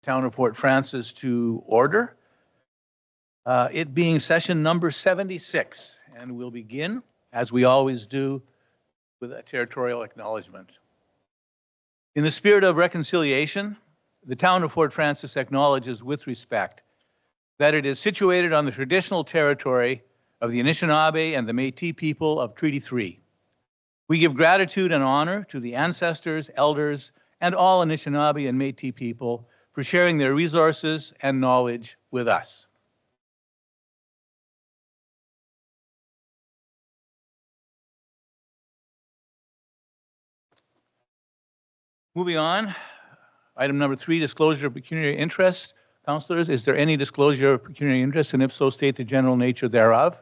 Town of Fort Frances to order. It being session number 76, and we'll begin, as we always do, with a territorial acknowledgement. In the spirit of reconciliation, the Town of Fort Frances acknowledges with respect that it is situated on the traditional territory of the Anishinaabe and the Métis people of Treaty 3. We give gratitude and honor to the ancestors, elders, and all Anishinaabe and Métis people for sharing their resources and knowledge with us. Moving on, item number 3, disclosure of pecuniary interest. Councillors, is there any disclosure of pecuniary interest, and if so, state the general nature thereof?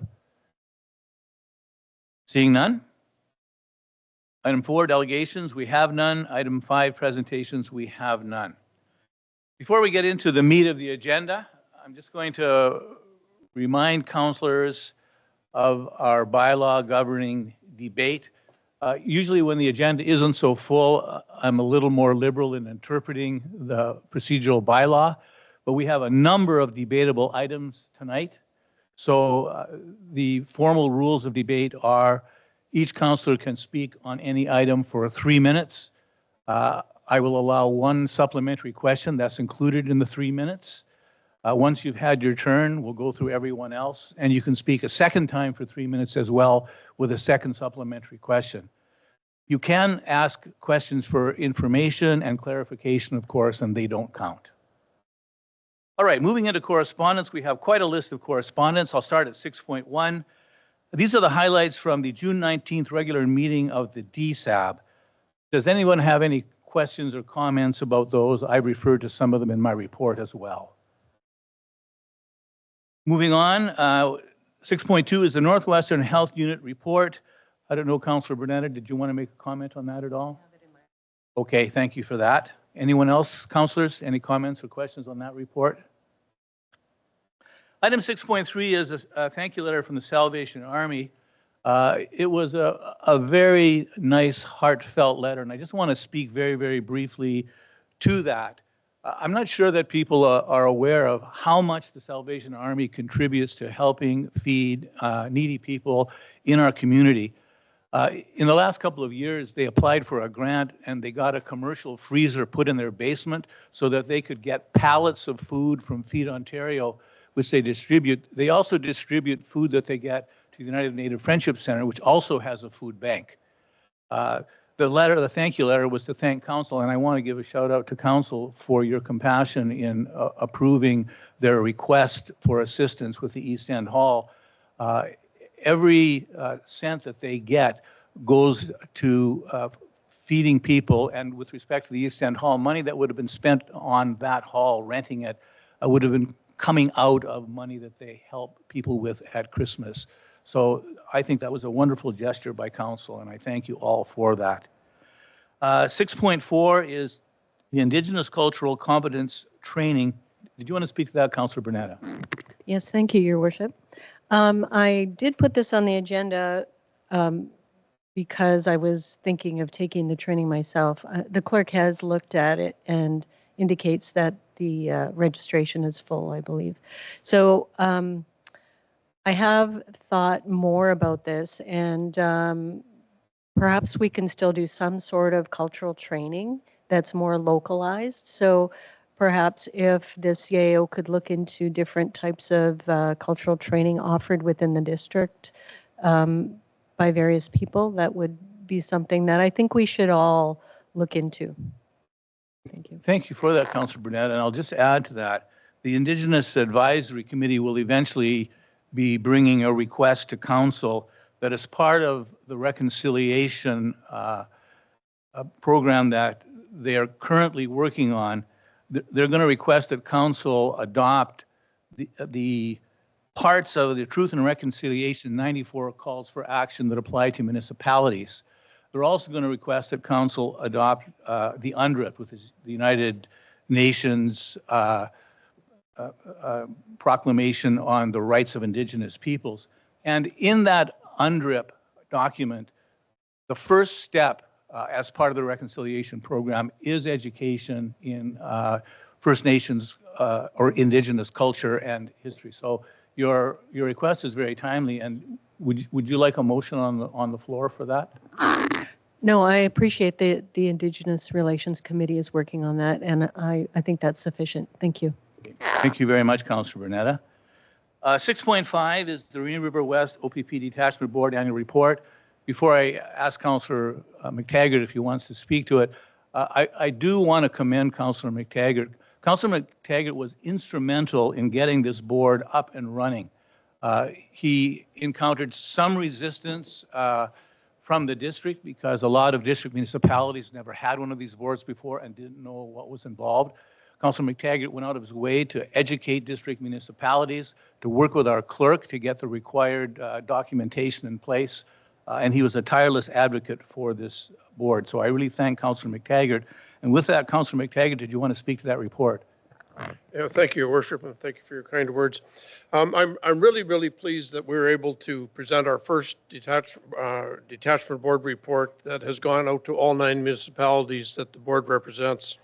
Seeing none. Item 4, delegations, we have none. Item 5, presentations, we have none. Before we get into the meat of the agenda, I'm just going to remind councillors of our bylaw governing debate. Usually when the agenda isn't so full, I'm a little more liberal in interpreting the procedural bylaw, but we have a number of debatable items tonight. So the formal rules of debate are each councillor can speak on any item for 3 minutes. I will allow one supplementary question that's included in the 3 minutes. Once you've had your turn, we'll go through everyone else, and you can speak a second time for 3 minutes as well with a second supplementary question. You can ask questions for information and clarification, of course, and they don't count. All right, moving into correspondence, we have quite a list of correspondence. I'll start at 6.1. These are the highlights from the June 19th regular meeting of the DSAB. Does anyone have any questions or comments about those? I referred to some of them in my report as well. Moving on, 6.2 is the Northwestern Health Unit report. I don't know, Councillor Bernetta, did you want to make a comment on that at all? Okay, thank you for that. Anyone else, councillors, any comments or questions on that report? Item 6.3 is a thank you letter from the Salvation Army. It was a very nice, heartfelt letter, and I just want to speak very, very briefly to that. I'm not sure that people are aware of how much the Salvation Army contributes to helping feed needy people in our community. In the last couple of years, they applied for a grant and they got a commercial freezer put in their basement so that they could get pallets of food from Feed Ontario, which they distribute. They also distribute food that they get to the United Native Friendship Center, which also has a food bank. The thank you letter was to thank Council, and I want to give a shout out to Council for your compassion in approving their request for assistance with the East End Hall. Every cent that they get goes to feeding people, and with respect to the East End Hall, money that would have been spent on that hall, renting it, would have been coming out of money that they help people with at Christmas. So I think that was a wonderful gesture by Council, and I thank you all for that. 6.4 is the Indigenous Cultural Competence Training. Did you want to speak to that, Councillor Bernetta? Yes, thank you, Your Worship. I did put this on the agenda because I was thinking of taking the training myself. The clerk has looked at it and indicates that the registration is full, I believe. So I have thought more about this, and perhaps we can still do some sort of cultural training that's more localized. So perhaps if the CAO could look into different types of cultural training offered within the district by various people, that would be something that I think we should all look into. Thank you. Thank you for that, Councillor Burnett. And I'll just add to that, the Indigenous Advisory Committee will eventually be bringing a request to Council that as part of the reconciliation program that they are currently working on, they're going to request that Council adopt the parts of the Truth and Reconciliation 94 calls for action that apply to municipalities. They're also going to request that Council adopt the UNDRIP, which is the United Nations Proclamation on the Rights of Indigenous Peoples. And in that UNDRIP document, the first step as part of the reconciliation program is education in First Nations or Indigenous culture and history. So your request is very timely, and would you like a motion on the floor for that? No, I appreciate the Indigenous Relations Committee is working on that, and I think that's sufficient. Thank you. Thank you very much, Councillor Bernetta. 6.5 is the Rainy River West OPP Detachment Board Annual Report. Before I ask Councillor McTaggart if he wants to speak to it, I do want to commend Councillor McTaggart. Councillor McTaggart was instrumental in getting this board up and running. He encountered some resistance from the district because a lot of district municipalities never had one of these boards before and didn't know what was involved. Councillor McTaggart went out of his way to educate district municipalities, to work with our clerk to get the required documentation in place, and he was a tireless advocate for this board. So I really thank Councillor McTaggart. And with that, Councillor McTaggart, did you want to speak to that report? Yeah, thank you, Your Worship, and thank you for your kind words. I'm really pleased that we were able to present our first detachment board report that has gone out to all 9 municipalities that the board represents.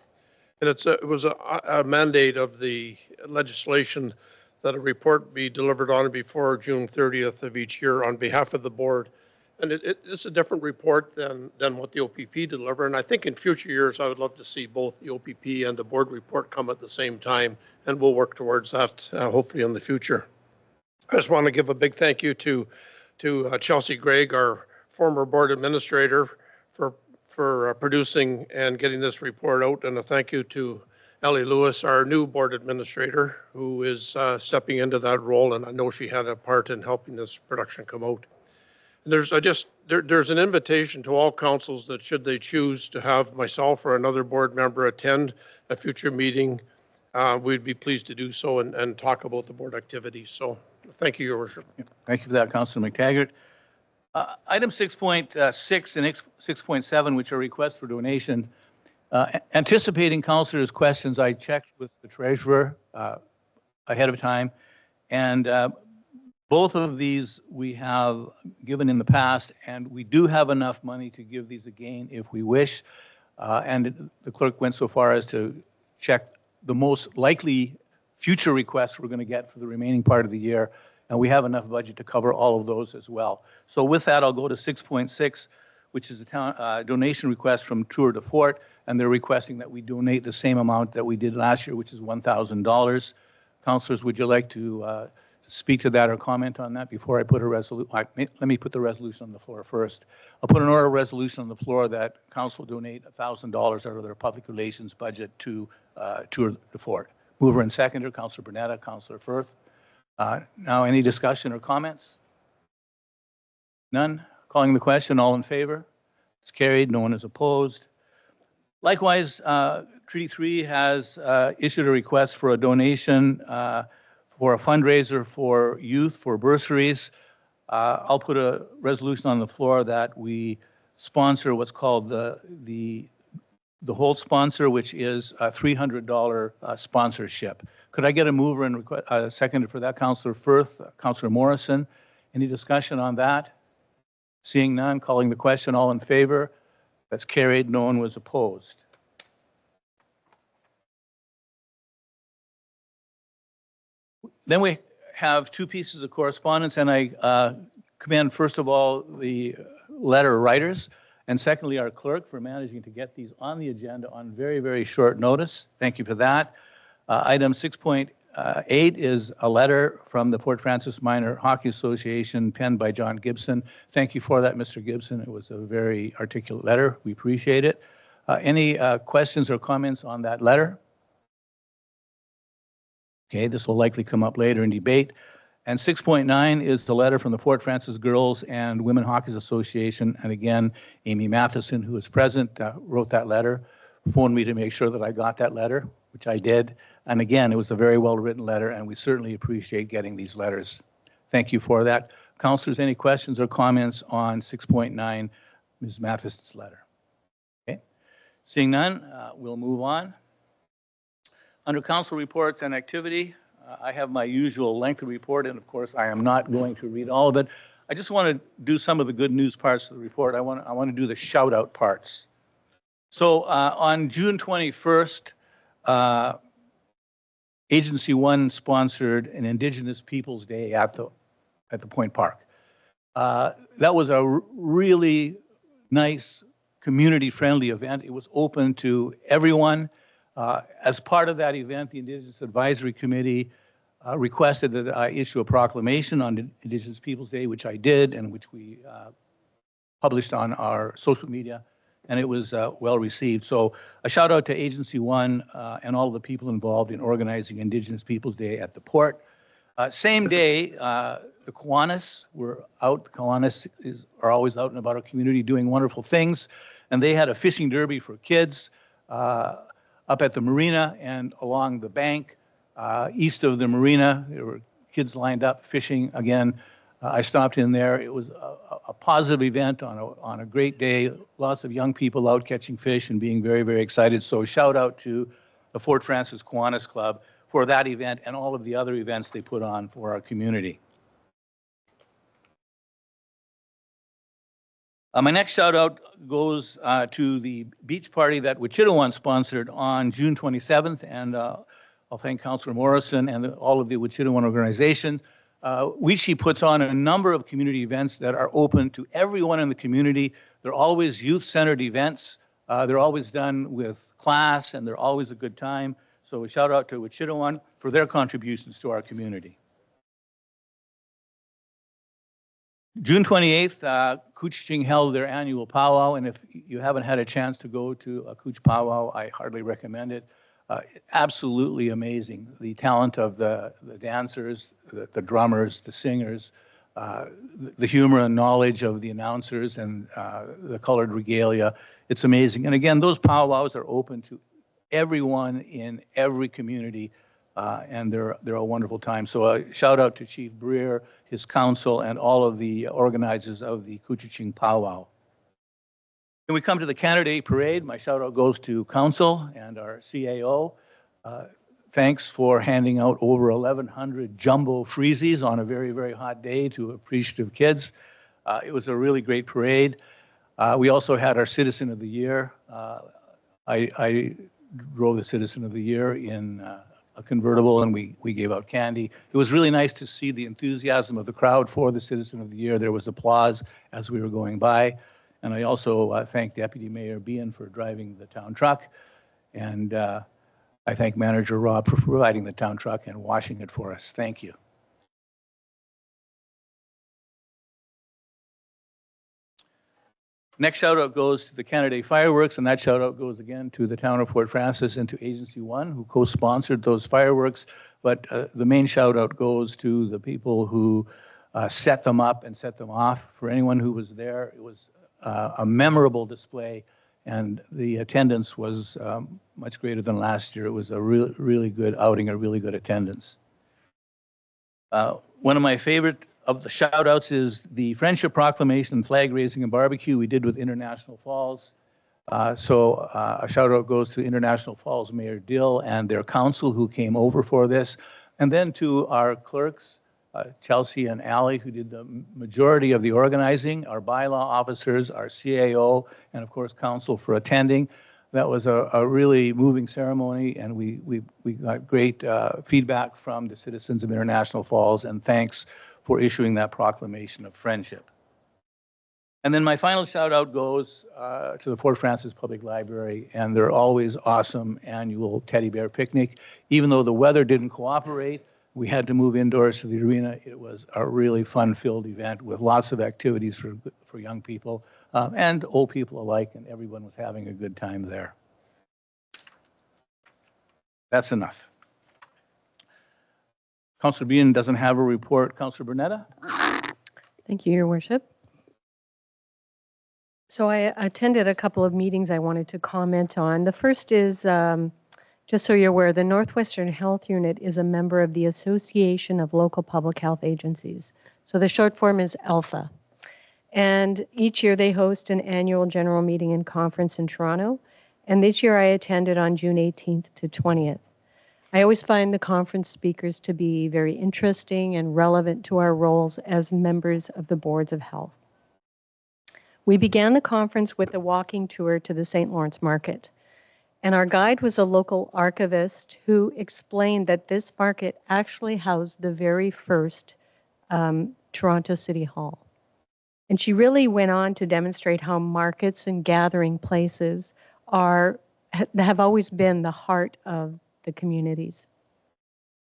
And it was a mandate of the legislation that a report be delivered on before June 30th of each year on behalf of the board. And it's a different report than what the OPP deliver. And I think in future years, I would love to see both the OPP and the board report come at the same time. And we'll work towards that hopefully in the future. I just want to give a big thank you to Chelsea Gregg, our former board administrator, for producing and getting this report out, and a thank you to Ellie Lewis, our new board administrator, who is stepping into that role, and I know she had a part in helping this production come out. And there's an invitation to all councils that should they choose to have myself or another board member attend a future meeting, we'd be pleased to do so and talk about the board activities. So thank you, Your Worship. Thank you for that, Councillor McTaggart. Item 6.6 and 6.7, which are requests for donation. Anticipating councillors' questions, I checked with the treasurer ahead of time, and both of these we have given in the past, and we do have enough money to give these again if we wish. And the clerk went so far as to check the most likely future requests we're going to get for the remaining part of the year. And we have enough budget to cover all of those as well. So with that, I'll go to 6.6, which is a town donation request from Tour de Fort, and they're requesting that we donate the same amount that we did last year, which is $1,000. Councillors, would you like to speak to that or comment on that before I put a resolution? Let me put the resolution on the floor first. I'll put an order resolution on the floor that council donate $1,000 out of their public relations budget to Tour de Fort. Mover and seconder, Councillor Bernetta, Councillor Firth. Now, any discussion or comments? None? Calling the question, all in favor? It's carried, no one is opposed. Likewise, Treaty 3 has issued a request for a donation for a fundraiser for youth for bursaries. I'll put a resolution on the floor that we sponsor what's called the whole sponsor, which is a $300 sponsorship. Could I get a mover and a seconder for that? Councillor Firth, Councillor Morrison. Any discussion on that? Seeing none, calling the question, all in favor? That's carried, no one was opposed. Then we have 2 pieces of correspondence, and I commend, first of all, the letter writers, and secondly, our clerk for managing to get these on the agenda on very short notice. Thank you for that. Item 6.8 is a letter from the Fort Frances Minor Hockey Association penned by John Gibson. Thank you for that, Mr. Gibson. It was a very articulate letter. We appreciate it. Any questions or comments on that letter? Okay, this will likely come up later in debate. And 6.9 is the letter from the Fort Frances Girls and Women Hockey Association. And again, Amy Matheson, who is present, wrote that letter, phoned me to make sure that I got that letter, which I did. And again, it was a very well-written letter, and we certainly appreciate getting these letters. Thank you for that. Councilors, any questions or comments on 6.9, Ms. Matheson's letter? Okay. Seeing none, we'll move on. Under council reports and activity, I have my usual lengthy report, and of course, I am not going to read all of it. I just want to do some of the good news parts of the report. I want to do the shout-out parts. So on June 21st, Agency One sponsored an Indigenous Peoples Day at the Point Park. That was a really nice, community-friendly event. It was open to everyone. As part of that event, the Indigenous Advisory Committee requested that I issue a proclamation on Indigenous Peoples Day, which I did, and which we published on our social media, and it was well received. So a shout out to Agency One and all of the people involved in organizing Indigenous Peoples Day at the port. Same day, the Kiwanis were out. The Kiwanis are always out and about our community doing wonderful things, and they had a fishing derby for kids up at the marina and along the bank. East of the marina, there were kids lined up fishing. Again, I stopped in there. It was a positive event on a great day. Lots of young people out catching fish and being very, very excited. So shout out to the Fort Frances Kiwanis Club for that event and all of the other events they put on for our community. My next shout out goes to the beach party that Wichita sponsored on June 27th, and I'll thank Councillor Morrison and all of the Wichita organization. WICHI puts on a number of community events that are open to everyone in the community. They're always youth-centered events. They're always done with class, and they're always a good time. So a shout out to Wichita for their contributions to our community. June 28th, Couchiching held their annual powwow, and if you haven't had a chance to go to a Couch powwow, I hardly recommend it. Absolutely amazing. The talent of the dancers, the drummers, the singers, the humor and knowledge of the announcers and the colored regalia. It's amazing. And again, those powwows are open to everyone in every community, and they're a wonderful time. So a shout out to Chief Breer, his council, and all of the organizers of the Couchiching powwow. When we come to the Canada Day Parade, my shout out goes to Council and our CAO. Thanks for handing out over 1,100 jumbo freezies on a very, very hot day to appreciative kids. It was a really great parade. We also had our Citizen of the Year. I drove the Citizen of the Year in a convertible, and we gave out candy. It was really nice to see the enthusiasm of the crowd for the Citizen of the Year. There was applause as we were going by. And I also thank Deputy Mayor Behan for driving the town truck. And I thank Manager Rob for providing the town truck and washing it for us. Thank you. Next shout out goes to the Canada Day fireworks, and that shout out goes again to the town of Fort Frances and to Agency One, who co-sponsored those fireworks. But the main shout out goes to the people who set them up and set them off. For anyone who was there, it was a memorable display, and the attendance was much greater than last year. It was a really good outing, a really good attendance. One of my favorite of the shout outs is the Friendship Proclamation, flag raising and barbecue we did with International Falls. So a shout out goes to International Falls Mayor Dill and their council who came over for this, and then to our clerks, Chelsea and Allie, who did the majority of the organizing, our bylaw officers, our CAO, and of course council for attending. That was a really moving ceremony, and we got great feedback from the citizens of International Falls, and thanks for issuing that proclamation of friendship. And then my final shout out goes to the Fort Frances Public Library and their always awesome annual teddy bear picnic. Even though the weather didn't cooperate, we had to move indoors to the arena. It was a really fun-filled event with lots of activities for young people and old people alike, and everyone was having a good time there. That's enough. Councillor Behan doesn't have a report. Councillor Bernetta? Thank you, Your Worship. So I attended a couple of meetings I wanted to comment on. The first is, just so you're aware, the Northwestern Health Unit is a member of the Association of Local Public Health Agencies. So the short form is ALPHA. And each year they host an annual general meeting and conference in Toronto. And this year I attended on June 18th to 20th. I always find the conference speakers to be very interesting and relevant to our roles as members of the boards of health. We began the conference with a walking tour to the St. Lawrence Market. And our guide was a local archivist who explained that this market actually housed the very first Toronto City Hall. And she really went on to demonstrate how markets and gathering places have always been the heart of the communities.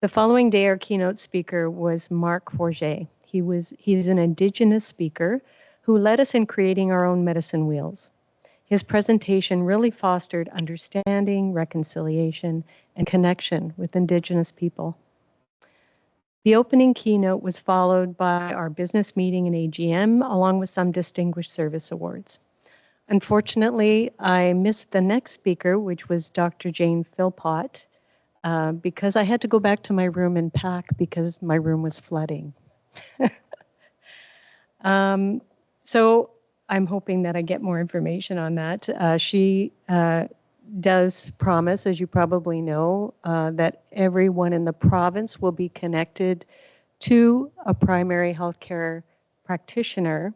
The following day, our keynote speaker was Mark Forget. He's an Indigenous speaker who led us in creating our own medicine wheels. His presentation really fostered understanding, reconciliation, and connection with Indigenous people. The opening keynote was followed by our business meeting and AGM, along with some distinguished service awards. Unfortunately, I missed the next speaker, which was Dr. Jane Philpott, because I had to go back to my room and pack because my room was flooding. So I'm hoping that I get more information on that. She does promise, as you probably know, that everyone in the province will be connected to a primary healthcare practitioner.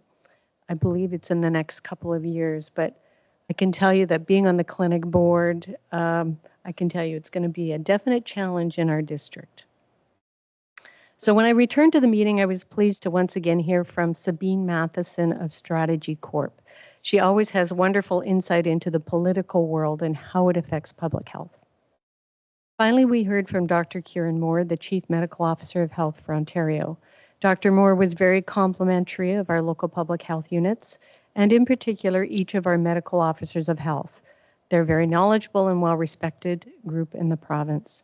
I believe it's in the next couple of years, but I can tell you that being on the clinic board, I can tell you it's going to be a definite challenge in our district. So when I returned to the meeting, I was pleased to once again hear from Sabine Matheson of Strategy Corp. She always has wonderful insight into the political world and how it affects public health. Finally, we heard from Dr. Kieran Moore, the Chief Medical Officer of Health for Ontario. Dr. Moore was very complimentary of our local public health units, and in particular, each of our medical officers of health. They're a very knowledgeable and well-respected group in the province.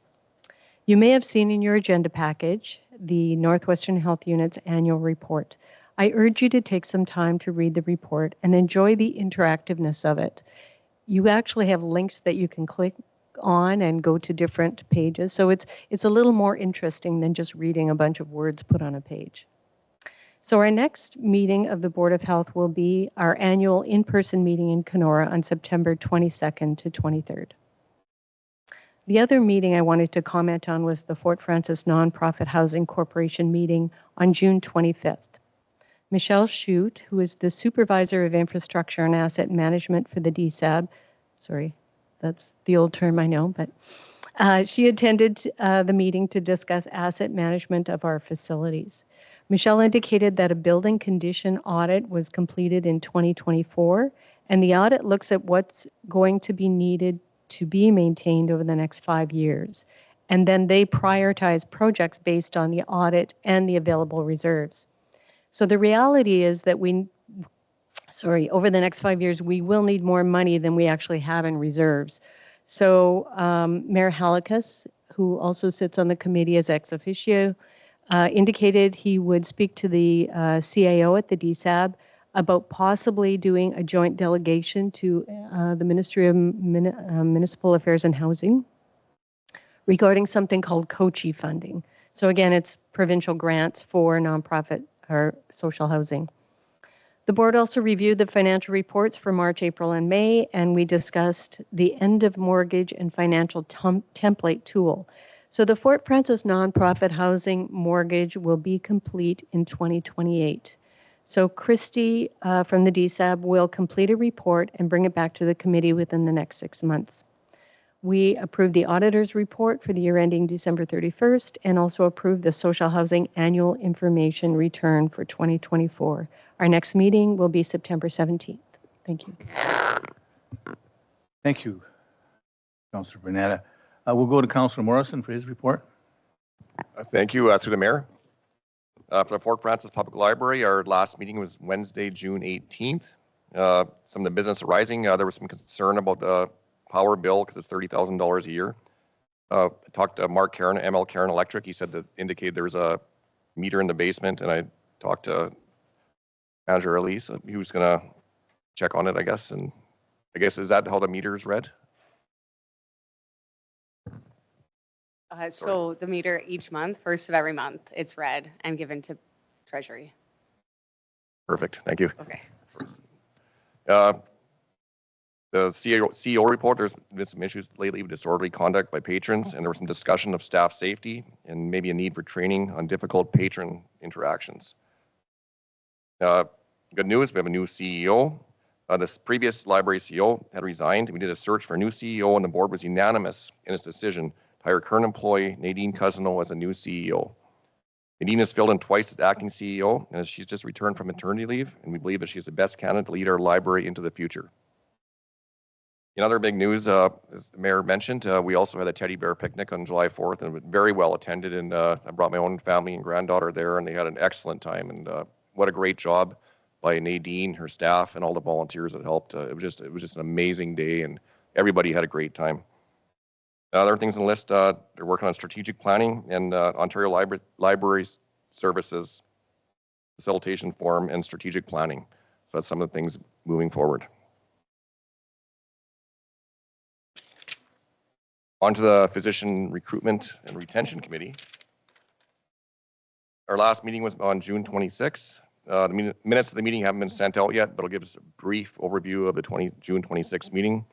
You may have seen in your agenda package the Northwestern Health Unit's annual report. I urge you to take some time to read the report and enjoy the interactiveness of it. You actually have links that you can click on and go to different pages. So it's a little more interesting than just reading a bunch of words put on a page. So our next meeting of the Board of Health will be our annual in-person meeting in Kenora on September 22nd to 23rd. The other meeting I wanted to comment on was the Fort Frances Nonprofit Housing Corporation meeting on June 25th. Michelle Shute, who is the Supervisor of Infrastructure and Asset Management for the DSAB, sorry, that's the old term I know, but she attended the meeting to discuss asset management of our facilities. Michelle indicated that a building condition audit was completed in 2024, and the audit looks at what's going to be needed to be maintained over the next 5 years. And then they prioritize projects based on the audit and the available reserves. So the reality is that over the next 5 years, we will need more money than we actually have in reserves. So Mayor Halikas, who also sits on the committee as ex officio, indicated he would speak to the CAO at the DSAB about possibly doing a joint delegation to the Ministry of Municipal Affairs and Housing regarding something called COCHI funding. So again, it's provincial grants for nonprofit or social housing. The board also reviewed the financial reports for March, April, and May, and we discussed the end of mortgage and financial template tool. So the Fort Frances nonprofit housing mortgage will be complete in 2028. So Christy from the DSAB will complete a report and bring it back to the committee within the next 6 months. We approved the auditor's report for the year ending December 31st and also approved the social housing annual information return for 2024. Our next meeting will be September 17th. Thank you. Thank you, Councillor Bernetta. We'll go to Councillor Morrison for his report. Thank you, through the mayor. For the Fort Frances Public Library, our last meeting was Wednesday, June 18th. Some of the business arising, there was some concern about the power bill because it's $30,000 a year. I talked to Mark Karen, ML Karen Electric. He said that indicated there's a meter in the basement, and I talked to Manager Elise. He was going to check on it, I guess. And I guess, is that how the meter is read? So the meter each month, first of every month, it's read and given to Treasury. Perfect. Thank you. Okay. The CEO report, there's been some issues lately with disorderly conduct by patrons, and there was some discussion of staff safety and maybe a need for training on difficult patron interactions. Good news, we have a new CEO. This previous library CEO had resigned. We did a search for a new CEO, and the board was unanimous in its decision to hire current employee Nadine Cousineau as a new CEO. Nadine has filled in twice as acting CEO, and she's just returned from maternity leave, and we believe that she's the best candidate to lead our library into the future. In other big news, as the mayor mentioned, we also had a teddy bear picnic on July 4th, and it was very well attended, and I brought my own family and granddaughter there, and they had an excellent time, and what a great job by Nadine, her staff, and all the volunteers that helped. It was just an amazing day, and everybody had a great time. Other things on the list, they're working on strategic planning and Ontario Library Services Facilitation Forum and strategic planning. So that's some of the things moving forward. On to the Physician Recruitment and Retention Committee. Our last meeting was on June 26th. The minutes of the meeting haven't been sent out yet, but I'll give us a brief overview of the June 26th meeting.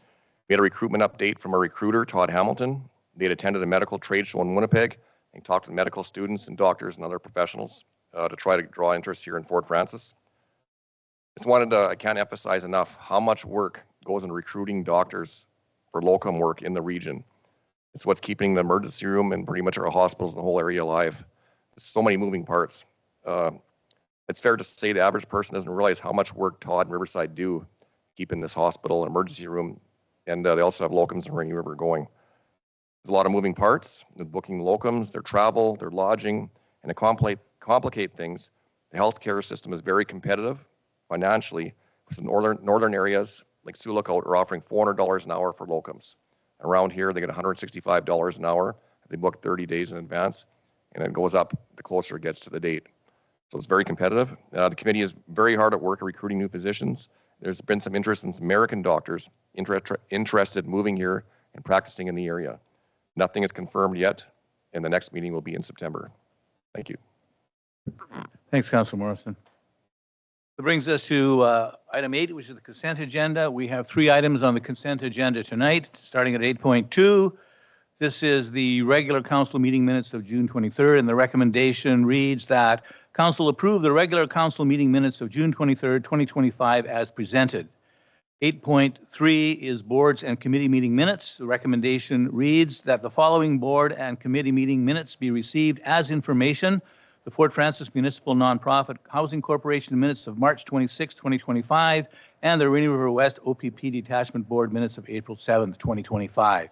We had a recruitment update from our recruiter, Todd Hamilton. They had attended a medical trade show in Winnipeg and talked to medical students and doctors and other professionals to try to draw interest here in Fort Frances. I can't emphasize enough how much work goes into recruiting doctors for locum work in the region. It's what's keeping the emergency room and pretty much our hospitals in the whole area alive. There's so many moving parts. It's fair to say the average person doesn't realize how much work Todd and Riverside do keeping this hospital, emergency room, and they also have locums in Rainy River going. There's a lot of moving parts with booking locums, their travel, their lodging, and to complicate things, the healthcare system is very competitive financially. Some northern areas like Sioux Lookout are offering $400 an hour for locums. Around here, they get $165 an hour if they book 30 days in advance, and it goes up the closer it gets to the date. So it's very competitive. The committee is very hard at work at recruiting new physicians. There's been some interest in some American doctors interested in moving here and practicing in the area. Nothing is confirmed yet, and the next meeting will be in September. Thank you. Thanks, Councilor Morrison. That brings us to item 8, which is the consent agenda. We have 3 items on the consent agenda tonight, starting at 8.2. This is the regular council meeting minutes of June 23rd, and the recommendation reads that council approve the regular council meeting minutes of June 23rd, 2025 as presented. 8.3 is boards and committee meeting minutes. The recommendation reads that the following board and committee meeting minutes be received as information: the Fort Frances Municipal Nonprofit Housing Corporation minutes of March 26, 2025, and the Rainy River West OPP Detachment Board minutes of April 7, 2025.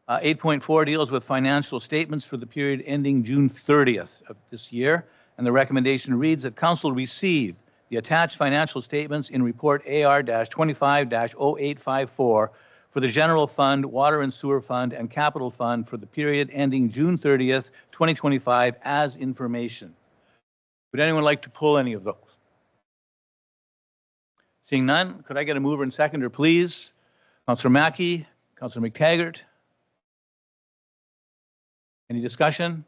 8.4 deals with financial statements for the period ending June 30th of this year, and the recommendation reads that council receive the attached financial statements in report AR-25-0854 for the General Fund, Water and Sewer Fund, and Capital Fund for the period ending June 30th, 2025 as information. Would anyone like to pull any of those? Seeing none, could I get a mover and seconder, please? Councillor Mackey, Councillor McTaggart. Any discussion?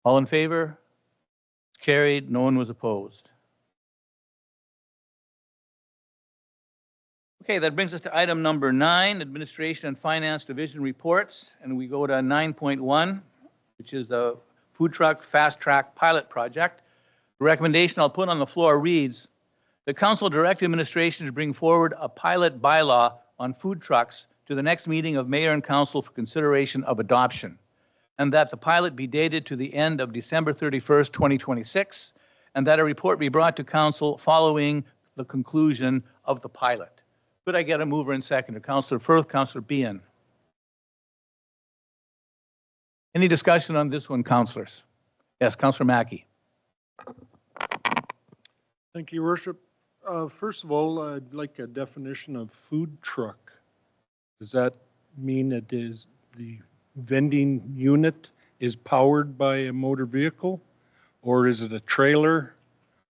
All in favor? Carried. No one was opposed. Okay, that brings us to item number 9, Administration and Finance Division reports, and we go to 9.1, which is the Food Truck Fast Track Pilot Project. The recommendation I'll put on the floor reads: the council direct administration to bring forward a pilot bylaw on food trucks to the next meeting of mayor and council for consideration of adoption, and that the pilot be dated to the end of December 31st, 2026, and that a report be brought to council following the conclusion of the pilot. Could I get a mover and seconder? Councillor Firth, Councillor Behan. Any discussion on this one, councillors? Yes, Councillor Mackey. Thank you, Worship. First of all, I'd like a definition of food truck. Does that mean it is the vending unit is powered by a motor vehicle, or is it a trailer,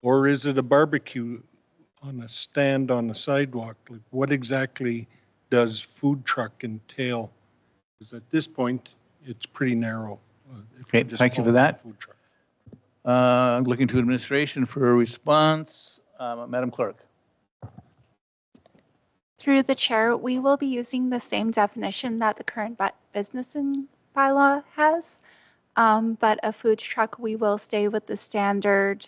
or is it a barbecue on a stand on the sidewalk? Like, what exactly does food truck entail? Because at this point, it's pretty narrow. Okay, thank you for that. Food truck. I'm looking to administration for a response. Madam Clerk. Through the chair, we will be using the same definition that the current business bylaw has, but a food truck, we will stay with the standard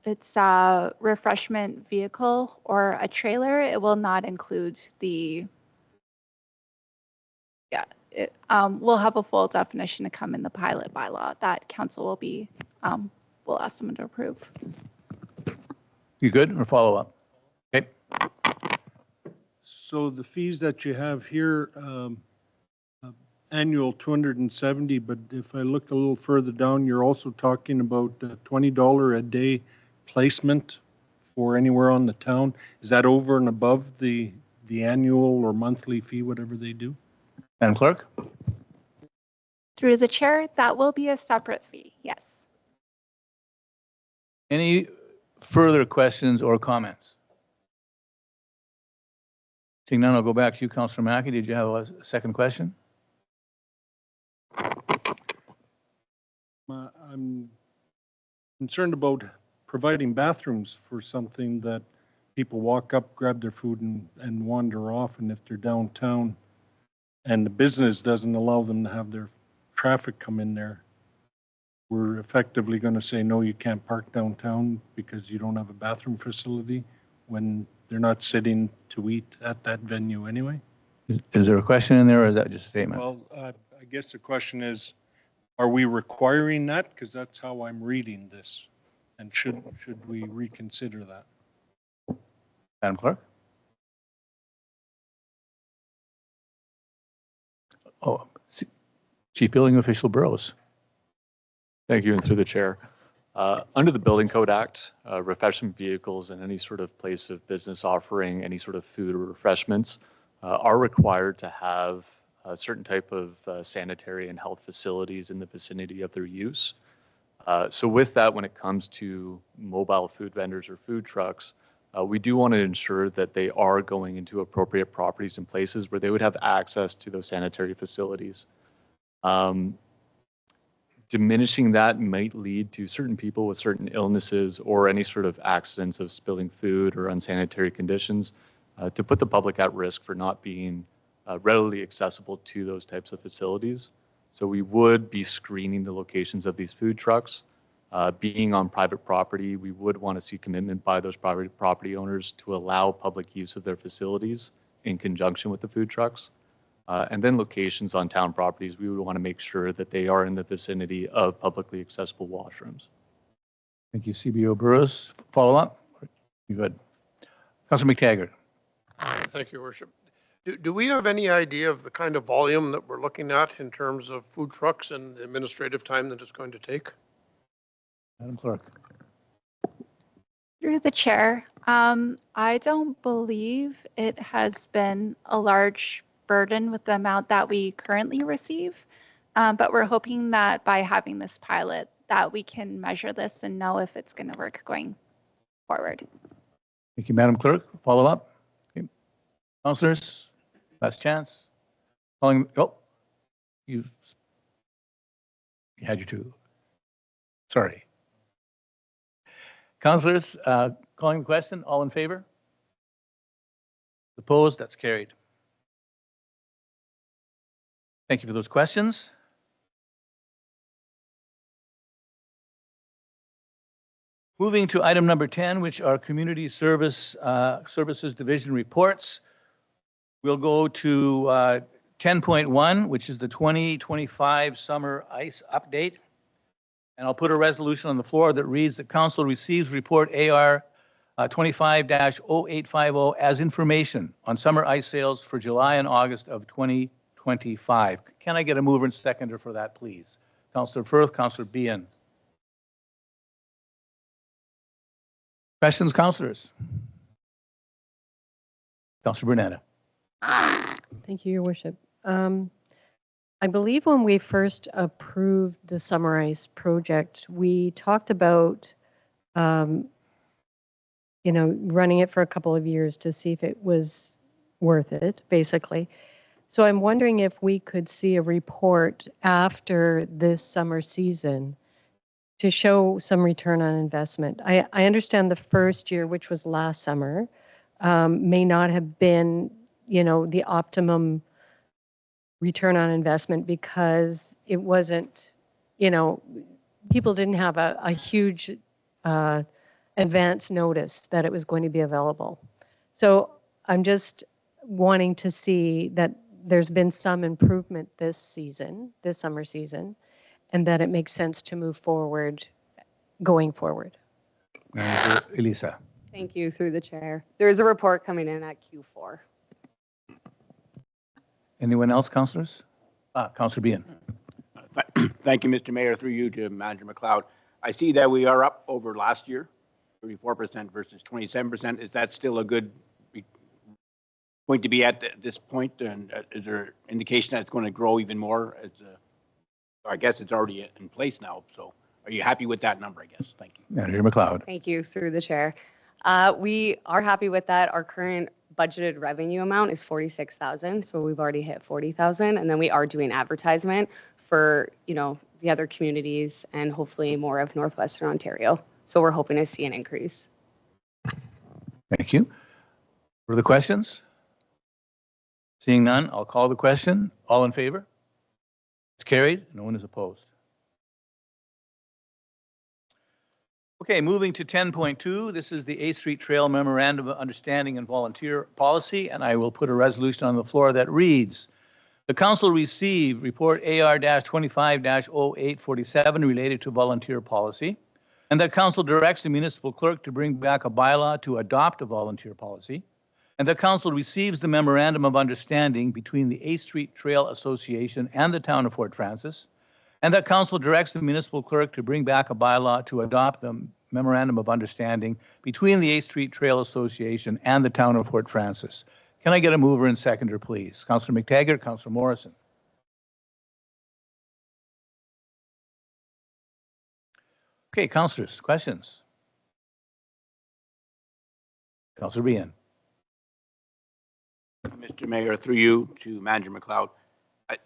it's a refreshment vehicle or a trailer, it will not include the, yeah, we'll have a full definition to come in the pilot bylaw that council will be, will ask them to approve. You good or follow up? Okay. So the fees that you have here, annual 270, but if I look a little further down, you're also talking about $20 a day placement for anywhere on the town. Is that over and above the annual or monthly fee, whatever they do? Madam Clerk? Through the chair, that will be a separate fee, yes. Any further questions or comments? Seeing none, I'll go back to you, Councillor Mackey. Did you have a second question? I'm concerned about providing bathrooms for something that people walk up, grab their food and wander off. And if they're downtown and the business doesn't allow them to have their traffic come in there, we're effectively going to say, no, you can't park downtown because you don't have a bathroom facility when they're not sitting to eat at that venue anyway. Is there a question in there or is that just a statement? Well, I guess the question is, are we requiring that? Because that's how I'm reading this. And should we reconsider that? Madam Clerk? Oh, Chief Building Official Burrows. Thank you, and through the chair. Under the Building Code Act, refreshment vehicles and any sort of place of business offering any sort of food or refreshments are required to have a certain type of sanitary and health facilities in the vicinity of their use. So with that, when it comes to mobile food vendors or food trucks, we do want to ensure that they are going into appropriate properties and places where they would have access to those sanitary facilities. Diminishing that might lead to certain people with certain illnesses or any sort of accidents of spilling food or unsanitary conditions to put the public at risk for not being readily accessible to those types of facilities. So we would be screening the locations of these food trucks. Being on private property, we would want to see commitment by those private property owners to allow public use of their facilities in conjunction with the food trucks. And then locations on town properties, we would want to make sure that they are in the vicinity of publicly accessible washrooms. Thank you, CBO Burrows. Follow up? You good? Councillor McTaggart. Thank you, Worship. Do we have any idea of the kind of volume that we're looking at in terms of food trucks and the administrative time that it's going to take? Madam Clerk. Through the chair, I don't believe it has been a large burden with the amount that we currently receive, but we're hoping that by having this pilot that we can measure this and know if it's going to work going forward. Thank you, Madam Clerk. Follow up? Okay. Councillors, last chance. Calling, oh, you had your two. Sorry. Councillors, calling the question, all in favor? Opposed? That's carried. Thank you for those questions. Moving to item number 10, which are Community Services Division reports. We'll go to 10.1, which is the 2025 summer ice update. And I'll put a resolution on the floor that reads that Council receives report AR 25-0850 as information on summer ice sales for July and August of 2025. Can I get a mover and seconder for that, please? Councillor Firth, Councillor Behan. Questions, councillors? Councillor Bernetta. Thank you, Your Worship. I believe when we first approved the Summer Ice project, we talked about, running it for a couple of years to see if it was worth it, basically. So I'm wondering if we could see a report after this summer season to show some return on investment. I understand the first year, which was last summer, may not have been, the optimum return on investment because it wasn't, people didn't have a huge advance notice that it was going to be available. So I'm just wanting to see that there's been some improvement this season, this summer season, and that it makes sense to move forward going forward. Manager Elisa. Thank you, through the chair. There is a report coming in at Q4. Anyone else, councillors? Councillor Bean. Thank you, Mr. Mayor, through you to Manager McLeod. I see that we are up over last year, 34% versus 27%. Is that still a good point to be at this point? And is there indication that it's going to grow even more? I guess it's already in place now. So are you happy with that number, I guess? Thank you. Manager McLeod. Thank you, through the chair. We are happy with that. Our current budgeted revenue amount is 46,000, so we've already hit 40,000, and then we are doing advertisement for, you know, the other communities and hopefully more of Northwestern Ontario. So we're hoping to see an increase. Thank you. Further questions? Seeing none, I'll call the question. All in favor? It's carried. No one is opposed. Okay, moving to 10.2. This is the 8th Street Trail Memorandum of Understanding and Volunteer Policy, and I will put a resolution on the floor that reads, the council received report AR-25-0847 related to volunteer policy, and that council directs the municipal clerk to bring back a bylaw to adopt a volunteer policy, and that council receives the memorandum of understanding between the 8th Street Trail Association and the town of Fort Frances, and that council directs the municipal clerk to bring back a bylaw to adopt the memorandum of understanding between the 8th Street Trail Association and the town of Fort Frances. Can I get a mover and seconder, please? Councillor McTaggart, Councillor Morrison. Okay, councillors, questions? Councillor Behan. Mr. Mayor, through you to Manager McLeod.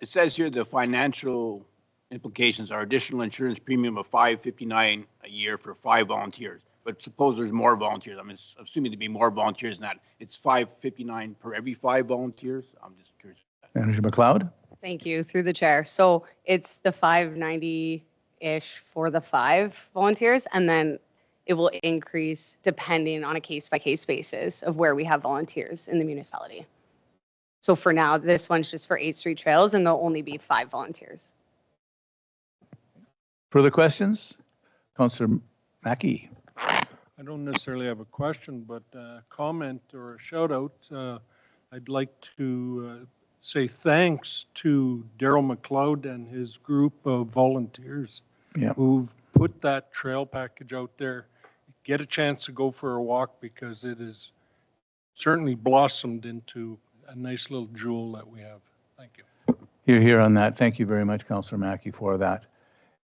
It says here the financial implications are additional insurance premium of $559 a year for 5 volunteers. But suppose there's more volunteers. I'm assuming there'd be more volunteers than that. It's $559 per every 5 volunteers. I'm just curious. Manager McLeod. Thank you, through the chair. So it's the 590-ish for the 5 volunteers, and then it will increase depending on a case-by-case basis of where we have volunteers in the municipality. So for now, this one's just for 8th Street Trails, and there'll only be 5 volunteers. Further questions? Councillor Mackey. I don't necessarily have a question, but a comment or a shout out. I'd like to say thanks to Daryl McLeod and his group of volunteers who've put that trail package out there. Get a chance to go for a walk because it has certainly blossomed into a nice little jewel that we have. Thank you. You're here on that. Thank you very much, Councillor Mackey, for that.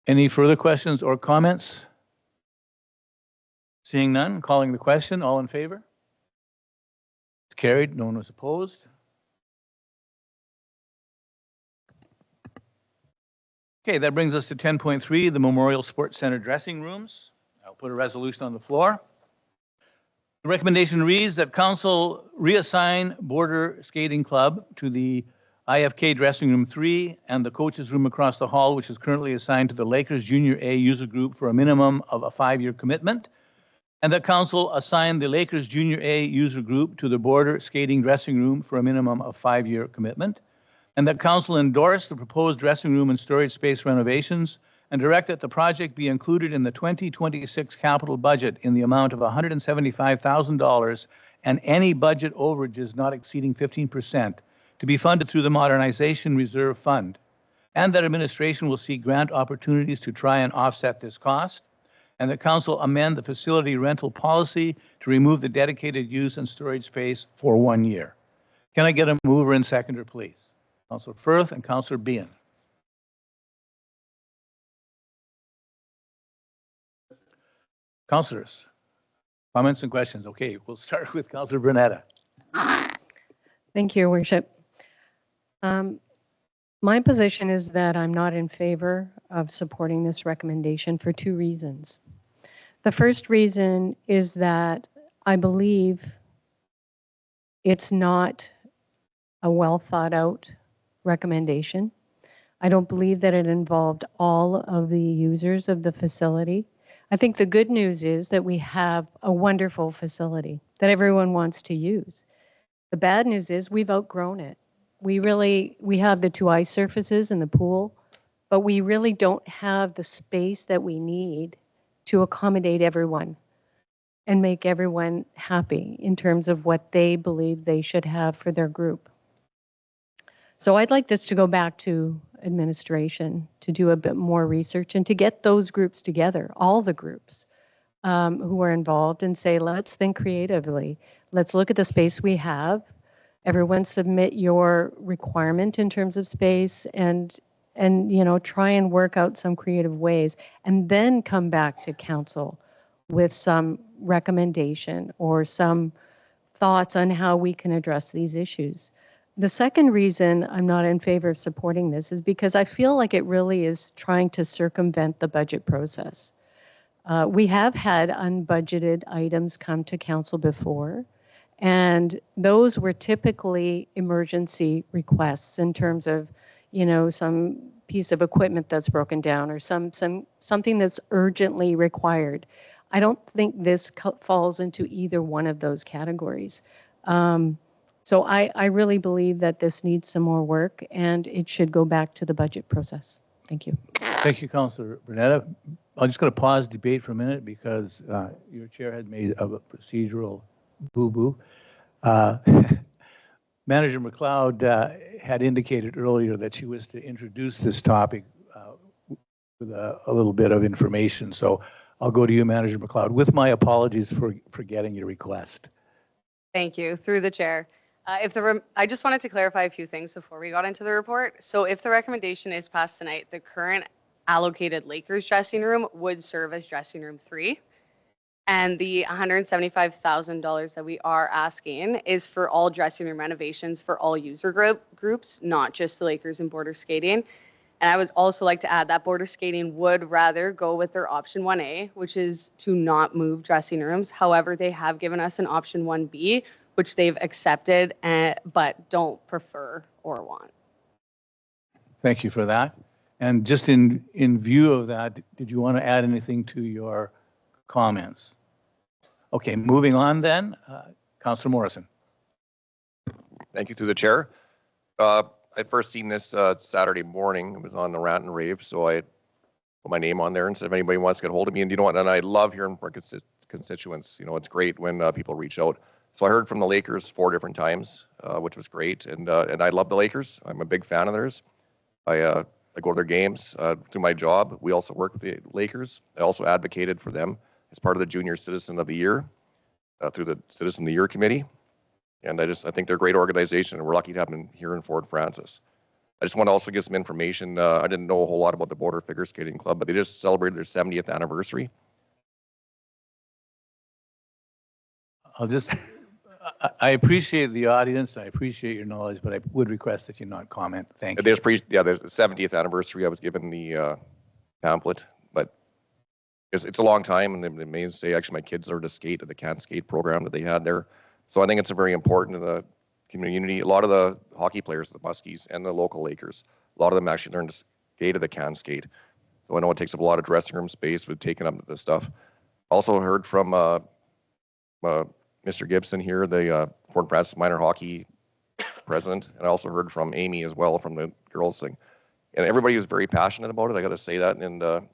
Any further questions or comments? Seeing none, calling the question. All in favor? It's carried. No one was opposed. Okay, that brings us to 10.3, the Memorial Sports Center dressing rooms. I'll put a resolution on the floor. The recommendation reads that council reassign Border Skating Club to the IFK Dressing Room 3 and the coaches room across the hall, which is currently assigned to the Lakers Junior A user group for a minimum of a 5-year commitment, and that council assign the Lakers Junior A user group to the Border Skating Dressing Room for a minimum of 5-year commitment, and that council endorse the proposed dressing room and storage space renovations and direct that the project be included in the 2026 capital budget in the amount of $175,000 and any budget overages not exceeding 15% to be funded through the Modernization Reserve Fund, and that administration will seek grant opportunities to try and offset this cost, and that council amend the facility rental policy to remove the dedicated use and storage space for 1 year. Can I get a mover and seconder, please? Councillor Firth and Councillor Behan. Councillors, comments and questions. Okay, we'll start with Councillor Bernetta. Thank you, Your Worship. My position is that I'm not in favor of supporting this recommendation for 2 reasons. The first reason is that I believe it's not a well thought out recommendation. I don't believe that it involved all of the users of the facility. I think the good news is that we have a wonderful facility that everyone wants to use. The bad news is we've outgrown it. We have the 2 ice surfaces and the pool, but we really don't have the space that we need to accommodate everyone and make everyone happy in terms of what they believe they should have for their group. So I'd like this to go back to administration to do a bit more research and to get those groups together, all the groups who are involved, and say, let's think creatively. Let's look at the space we have. Everyone submit your requirement in terms of space and try and work out some creative ways, and then come back to council with some recommendation or some thoughts on how we can address these issues. The second reason I'm not in favor of supporting this is because I feel like it really is trying to circumvent the budget process. We have had unbudgeted items come to council before, and those were typically emergency requests in terms of, some piece of equipment that's broken down or something that's urgently required. I don't think this falls into either one of those categories. So I really believe that this needs some more work, and it should go back to the budget process. Thank you. Thank you, Councillor Bernetta. I'm just going to pause debate for a minute because your chair had made a procedural boo-boo. Manager McLeod had indicated earlier that she was to introduce this topic with a little bit of information. So I'll go to you, Manager McLeod, with my apologies for forgetting your request. Thank you, through the chair. I just wanted to clarify a few things before we got into the report. So if the recommendation is passed tonight, the current allocated Lakers dressing room would serve as dressing room 3. And the $175,000 that we are asking is for all dressing room renovations for all user groups, not just the Lakers and border skating. And I would also like to add that border skating would rather go with their option 1A, which is to not move dressing rooms. However, they have given us an option 1B, which they've accepted, but don't prefer or want. Thank you for that. And just in view of that, did you want to add anything to your comments? Okay, moving on then, Councillor Morrison. Thank you, through the chair. I first seen this Saturday morning. It was on the rant and rave, so I put my name on there and said if anybody wants to get hold of me. And you know what? And I love hearing from constituents. It's great when people reach out. So I heard from the Lakers 4 different times, which was great. And I love the Lakers. I'm a big fan of theirs. I go to their games through my job. We also work with the Lakers. I also advocated for them as part of the Junior Citizen of the Year through the Citizen of the Year Committee. And I think they're a great organization, and we're lucky to have them here in Fort Francis. I just want to also give some information. I didn't know a whole lot about the Border Figure Skating Club, but they just celebrated their 70th anniversary. I appreciate the audience. I appreciate your knowledge, but I would request that you not comment. Thank you. There's the 70th anniversary. I was given the pamphlet, but it's a long time, and they may say actually my kids learned to skate at the Can Skate program that they had there. So I think it's very important to the community. A lot of the hockey players, the Muskies and the local Lakers, a lot of them actually learned to skate at the Can Skate. So I know it takes up a lot of dressing room space with taking up the stuff. Also heard from Mr. Gibson here, the Fort Francis Minor Hockey president, and I also heard from Amy as well from the girls thing. And everybody was very passionate about it. I got to say that, and and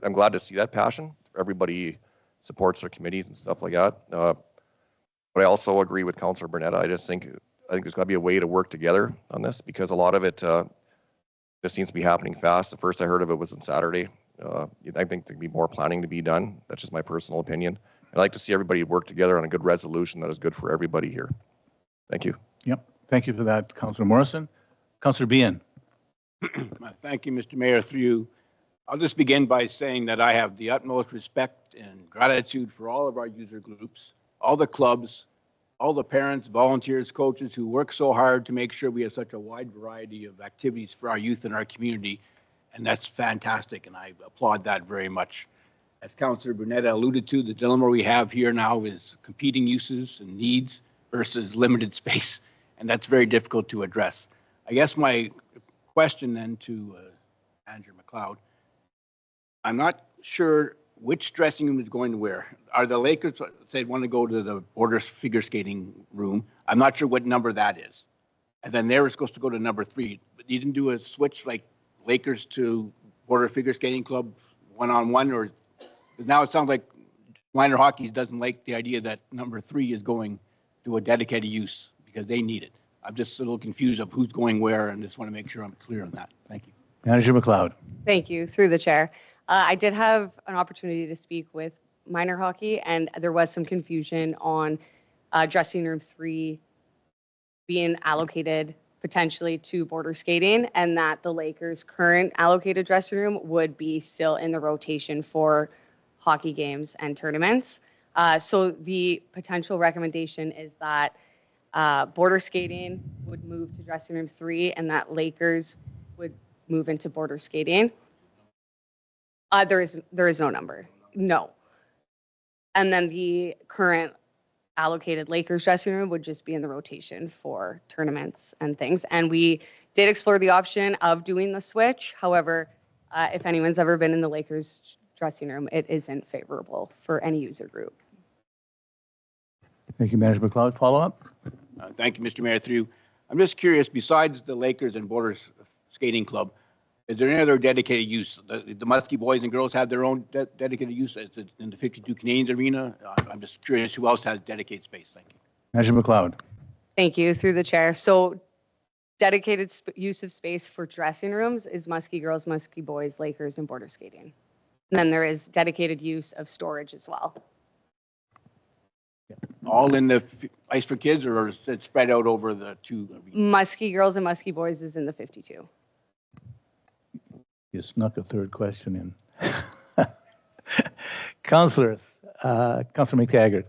I'm glad to see that passion. Everybody supports their committees and stuff like that. But I also agree with Councillor Bernetta. I think there's got to be a way to work together on this because a lot of it just seems to be happening fast. The first I heard of it was on Saturday. I think there'd be more planning to be done. That's just my personal opinion. I'd like to see everybody work together on a good resolution that is good for everybody here. Thank you. Yep. Thank you for that, Councillor Morrison. Councillor Behan. Thank you, Mr. Mayor. Through you, I'll just begin by saying that I have the utmost respect and gratitude for all of our user groups, all the clubs, all the parents, volunteers, coaches who work so hard to make sure we have such a wide variety of activities for our youth in our community. And that's fantastic, and I applaud that very much. As Councillor Bernetta alluded to, the dilemma we have here now is competing uses and needs versus limited space, and that's very difficult to address. I guess my question then to Andrew McLeod, I'm not sure which dressing room is going to where? Are the Lakers said want to go to the border figure skating room? I'm not sure what number that is. And then they're supposed to go to number 3. But you didn't do a switch like Lakers to border figure skating club one-on-one, or now it sounds like minor hockey doesn't like the idea that number 3 is going to a dedicated use because they need it. I'm just a little confused of who's going where, and just want to make sure I'm clear on that. Thank you. Manager McLeod. Thank you, through the chair. I did have an opportunity to speak with minor hockey, and there was some confusion on dressing room 3 being allocated potentially to border skating, and that the Lakers' current allocated dressing room would be still in the rotation for hockey games and tournaments. So the potential recommendation is that border skating would move to dressing room 3, and that Lakers would move into border skating. There is no number, no. And then the current allocated Lakers dressing room would just be in the rotation for tournaments and things. And we did explore the option of doing the switch. However, if anyone's ever been in the Lakers dressing room, it isn't favorable for any user group. Thank you, Manager McLeod. Follow up? Thank you, Mr. Mayor. Through you. I'm just curious, besides the Lakers and Borders Skating Club, is there any other dedicated use? The Muskie boys and girls have their own dedicated use. Is it in the 52 Canadians arena? I'm just curious who else has dedicated space. Thank you. Manager McLeod. Thank you, through the chair. So dedicated use of space for dressing rooms is Muskie girls, Muskie boys, Lakers, and border skating. And then there is dedicated use of storage as well. All in the Ice for Kids, or is it spread out over the 2 arenas? Muskie girls and Muskie boys is in the 52. You snuck a third question in. Councilors, Councilor McTaggart.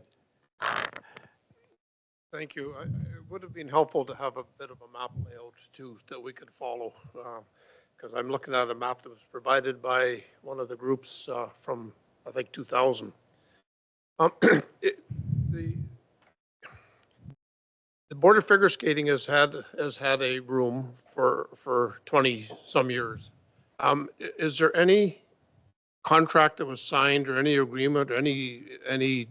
Thank you. It would have been helpful to have a bit of a map layout too that we could follow, because I'm looking at a map that was provided by one of the groups from, I think, 2000. The border figure skating has had a room for 20 some years. Is there any contract that was signed or any agreement or any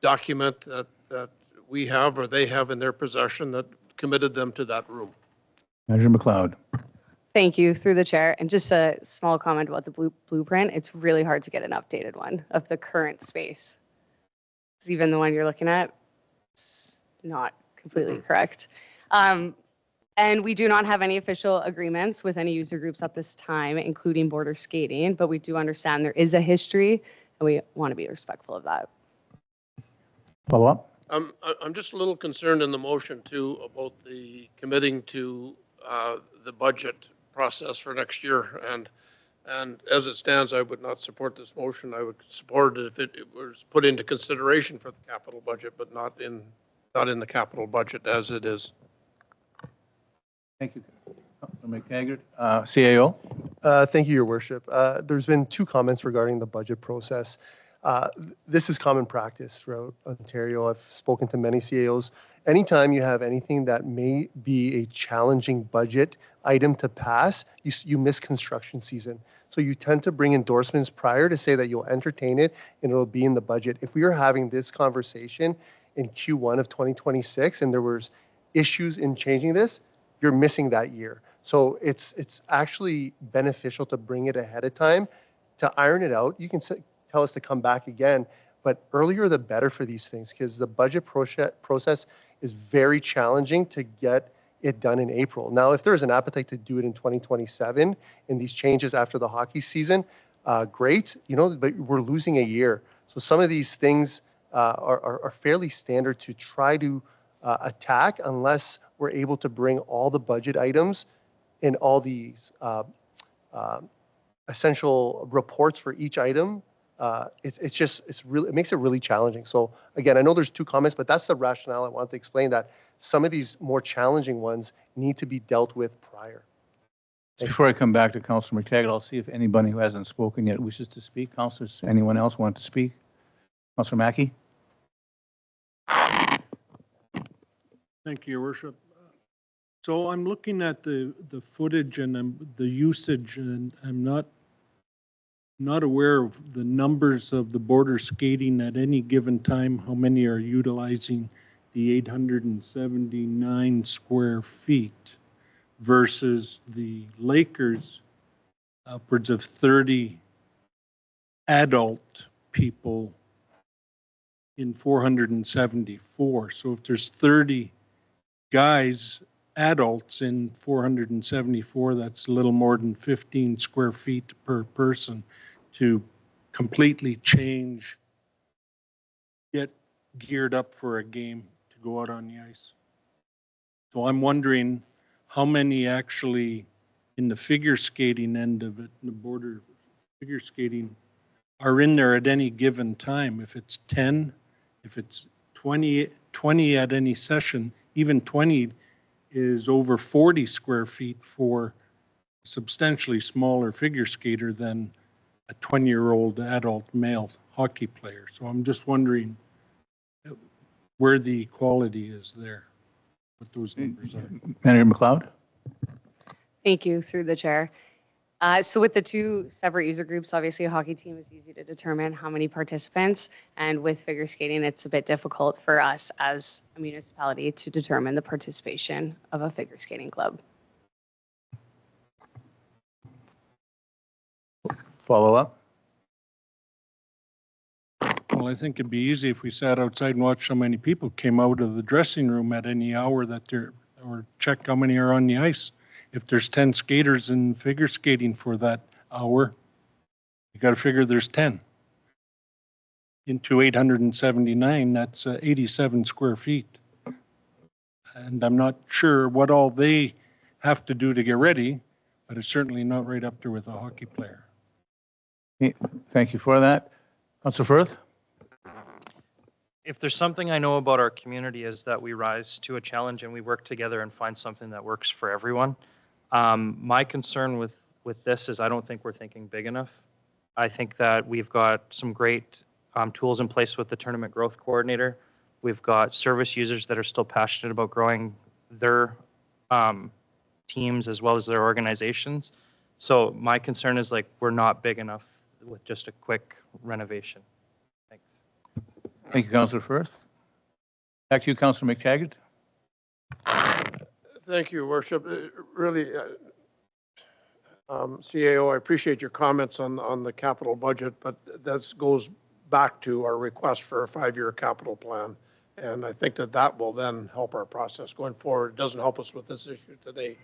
document that we have or they have in their possession that committed them to that room? Manager McLeod. Thank you, through the chair. And just a small comment about the blueprint. It's really hard to get an updated one of the current space. 'Cause even the one you're looking at, it's not completely correct. And we do not have any official agreements with any user groups at this time, including border skating, but we do understand there is a history, and we want to be respectful of that. Follow up? I'm just a little concerned in the motion too about the committing to the budget process for next year. And as it stands, I would not support this motion. I would support it if it was put into consideration for the capital budget, but not in the capital budget as it is. Thank you. Councilor McTaggart. CAO. Thank you, Your Worship. There's been 2 comments regarding the budget process. This is common practice throughout Ontario. I've spoken to many CAOs. Anytime you have anything that may be a challenging budget item to pass, you miss construction season. So you tend to bring endorsements prior to say that you'll entertain it and it'll be in the budget. If we are having this conversation in Q1 of 2026 and there was issues in changing this, you're missing that year. So it's actually beneficial to bring it ahead of time to iron it out. You can tell us to come back again, but earlier the better for these things, because the budget process is very challenging to get it done in April. Now, if there's an appetite to do it in 2027 and these changes after the hockey season, great, but we're losing a year. So some of these things are fairly standard to try to attack unless we're able to bring all the budget items and all these essential reports for each item. It makes it really challenging. So again, I know there's 2 comments, but that's the rationale I wanted to explain, that some of these more challenging ones need to be dealt with prior. Before I come back to Councilor McTaggart, I'll see if anybody who hasn't spoken yet wishes to speak. Councilors, anyone else want to speak? Councilor Mackey? Thank you, Your Worship. So I'm looking at the footage and the usage, and I'm not not aware of the numbers of the border skating at any given time, how many are utilizing the 879 square feet versus the Lakers, upwards of 30 adult people in 474. So if there's 30 guys, adults in 474, that's a little more than 15 square feet per person to completely change, get geared up for a game to go out on the ice. So I'm wondering how many actually in the figure skating end of it, in the border figure skating, are in there at any given time. If it's 10, if it's 20 at any session, even 20 is over 40 square feet for a substantially smaller figure skater than a 20-year-old adult male hockey player. So I'm just wondering where the equality is there, what those numbers are. Manager McLeod? Thank you, through the chair. So with the two separate user groups, obviously a hockey team is easy to determine how many participants, and with figure skating, it's a bit difficult for us as a municipality to determine the participation of a figure skating club. Follow up? Well, I think it'd be easy if we sat outside and watched how many people came out of the dressing room at any hour that they're, or check how many are on the ice. If there's 10 skaters in figure skating for that hour, you got to figure there's 10. Into 879, that's 87 square feet. And I'm not sure what all they have to do to get ready, but it's certainly not right up there with a hockey player. Thank you for that. Councilor Firth? If there's something I know about our community is that we rise to a challenge and we work together and find something that works for everyone. My concern with this is I don't think we're thinking big enough. I think that we've got some great tools in place with the tournament growth coordinator. We've got service users that are still passionate about growing their teams as well as their organizations. So my concern is like we're not big enough with just a quick renovation. Thanks. Thank you, Councilor Firth. Back to you, Councilor McTaggart. Thank you, Worship. Really, CAO, I appreciate your comments on the capital budget, but that goes back to our request for a 5-year capital plan. And I think that will then help our process going forward. It doesn't help us with this issue today,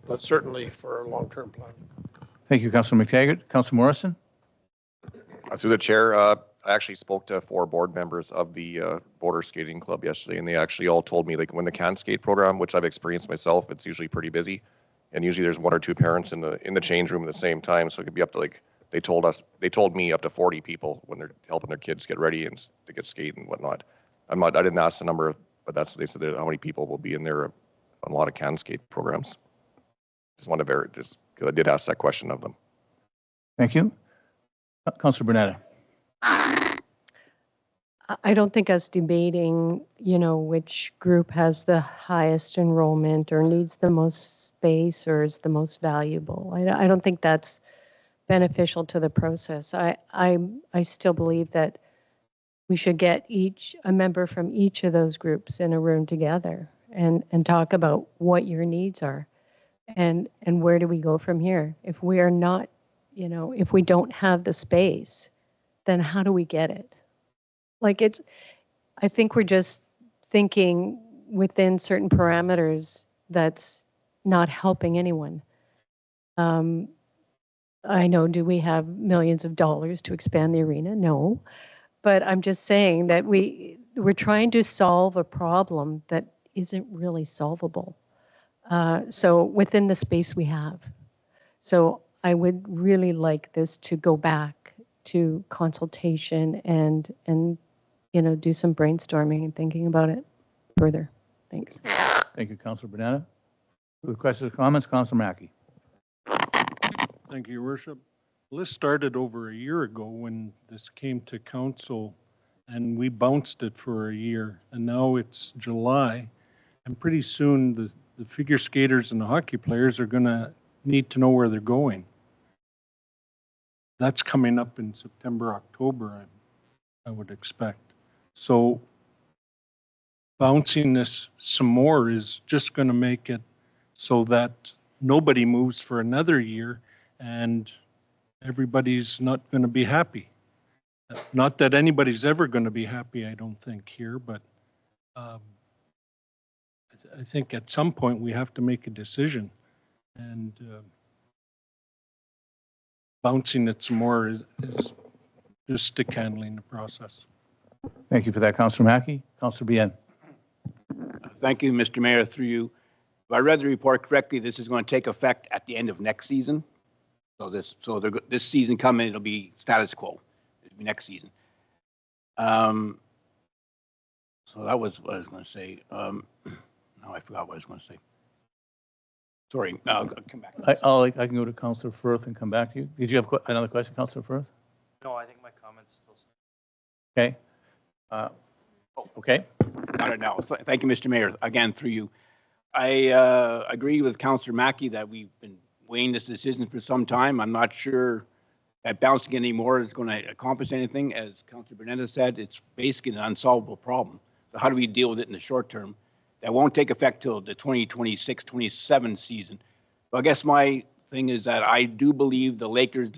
but certainly for a long-term plan. Thank you, Councilor McTaggart. Councilor Morrison? Through the chair, I actually spoke to 4 board members of the border skating club yesterday, and they actually all told me like when the can skate program, which I've experienced myself, it's usually pretty busy, and usually there's 1 or 2 parents in the change room at the same time, so it could be up to like they told me up to 40 people when they're helping their kids get ready and to get skate and whatnot. I didn't ask the number, but that's what they said, how many people will be in there on a lot of can skate programs. Just want to verify, just because I did ask that question of them. Thank you. Councilor Bernetta? I don't think us debating, which group has the highest enrollment or needs the most space or is the most valuable. I don't think that's beneficial to the process. I still believe that we should get a member from each of those groups in a room together and talk about what your needs are and where do we go from here. If we are not, if we don't have the space, then how do we get it? I think we're just thinking within certain parameters that's not helping anyone. I know, do we have millions of dollars to expand the arena? No. But I'm just saying that we're trying to solve a problem that isn't really solvable. So within the space we have. So I would really like this to go back to consultation and do some brainstorming and thinking about it further. Thanks. Thank you, Councilor Bernetta. With questions or comments, Councilor Mackey? Thank you, Your Worship. This started over a year ago when this came to council and we bounced it for a year, and now it's July, and pretty soon the figure skaters and the hockey players are going to need to know where they're going. That's coming up in September, October, I would expect. So bouncing this some more is just going to make it so that nobody moves for another year and everybody's not going to be happy. Not that anybody's ever going to be happy, I don't think here, but I think at some point we have to make a decision. And bouncing it some more is just stick handling the process. Thank you for that, Councillor Mackey. Councillor Bien. Thank you, Mr. Mayor, through you. If I read the report correctly, this is going to take effect at the end of next season. So this season coming, it'll be status quo. It'll be next season. So that was what I was going to say. Now I forgot what I was going to say. Sorry, I'll come back. I can go to Councillor Firth and come back to you. Did you have another question, Councillor Firth? No, I think my comments still. Okay. Okay. Got it now. Thank you, Mr. Mayor. Again, through you. I agree with Councillor Mackey that we've been weighing this decision for some time. I'm not sure that bouncing anymore is going to accomplish anything. As Councillor Bernetta said, it's basically an unsolvable problem. So how do we deal with it in the short term? That won't take effect till the 2026-27 season. So I guess my thing is that I do believe the Lakers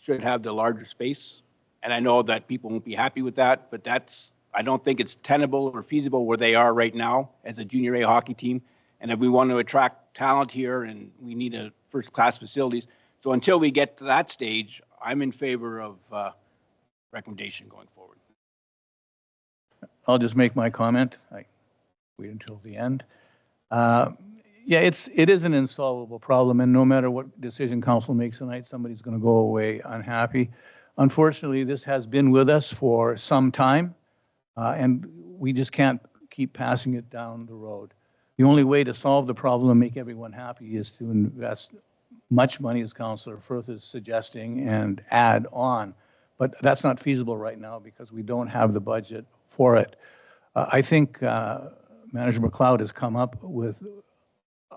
should have the larger space. And I know that people won't be happy with that, but I don't think it's tenable or feasible where they are right now as a junior A hockey team. And if we want to attract talent here and we need a first-class facilities. So until we get to that stage, I'm in favor of recommendation going forward. I'll just make my comment. I wait until the end. Yeah, it is an insolvable problem, and no matter what decision council makes tonight, somebody's going to go away unhappy. Unfortunately, this has been with us for some time, and we just can't keep passing it down the road. The only way to solve the problem and make everyone happy is to invest much money, as Councillor Firth is suggesting, and add on. But that's not feasible right now because we don't have the budget for it. I think Manager McLeod has come up with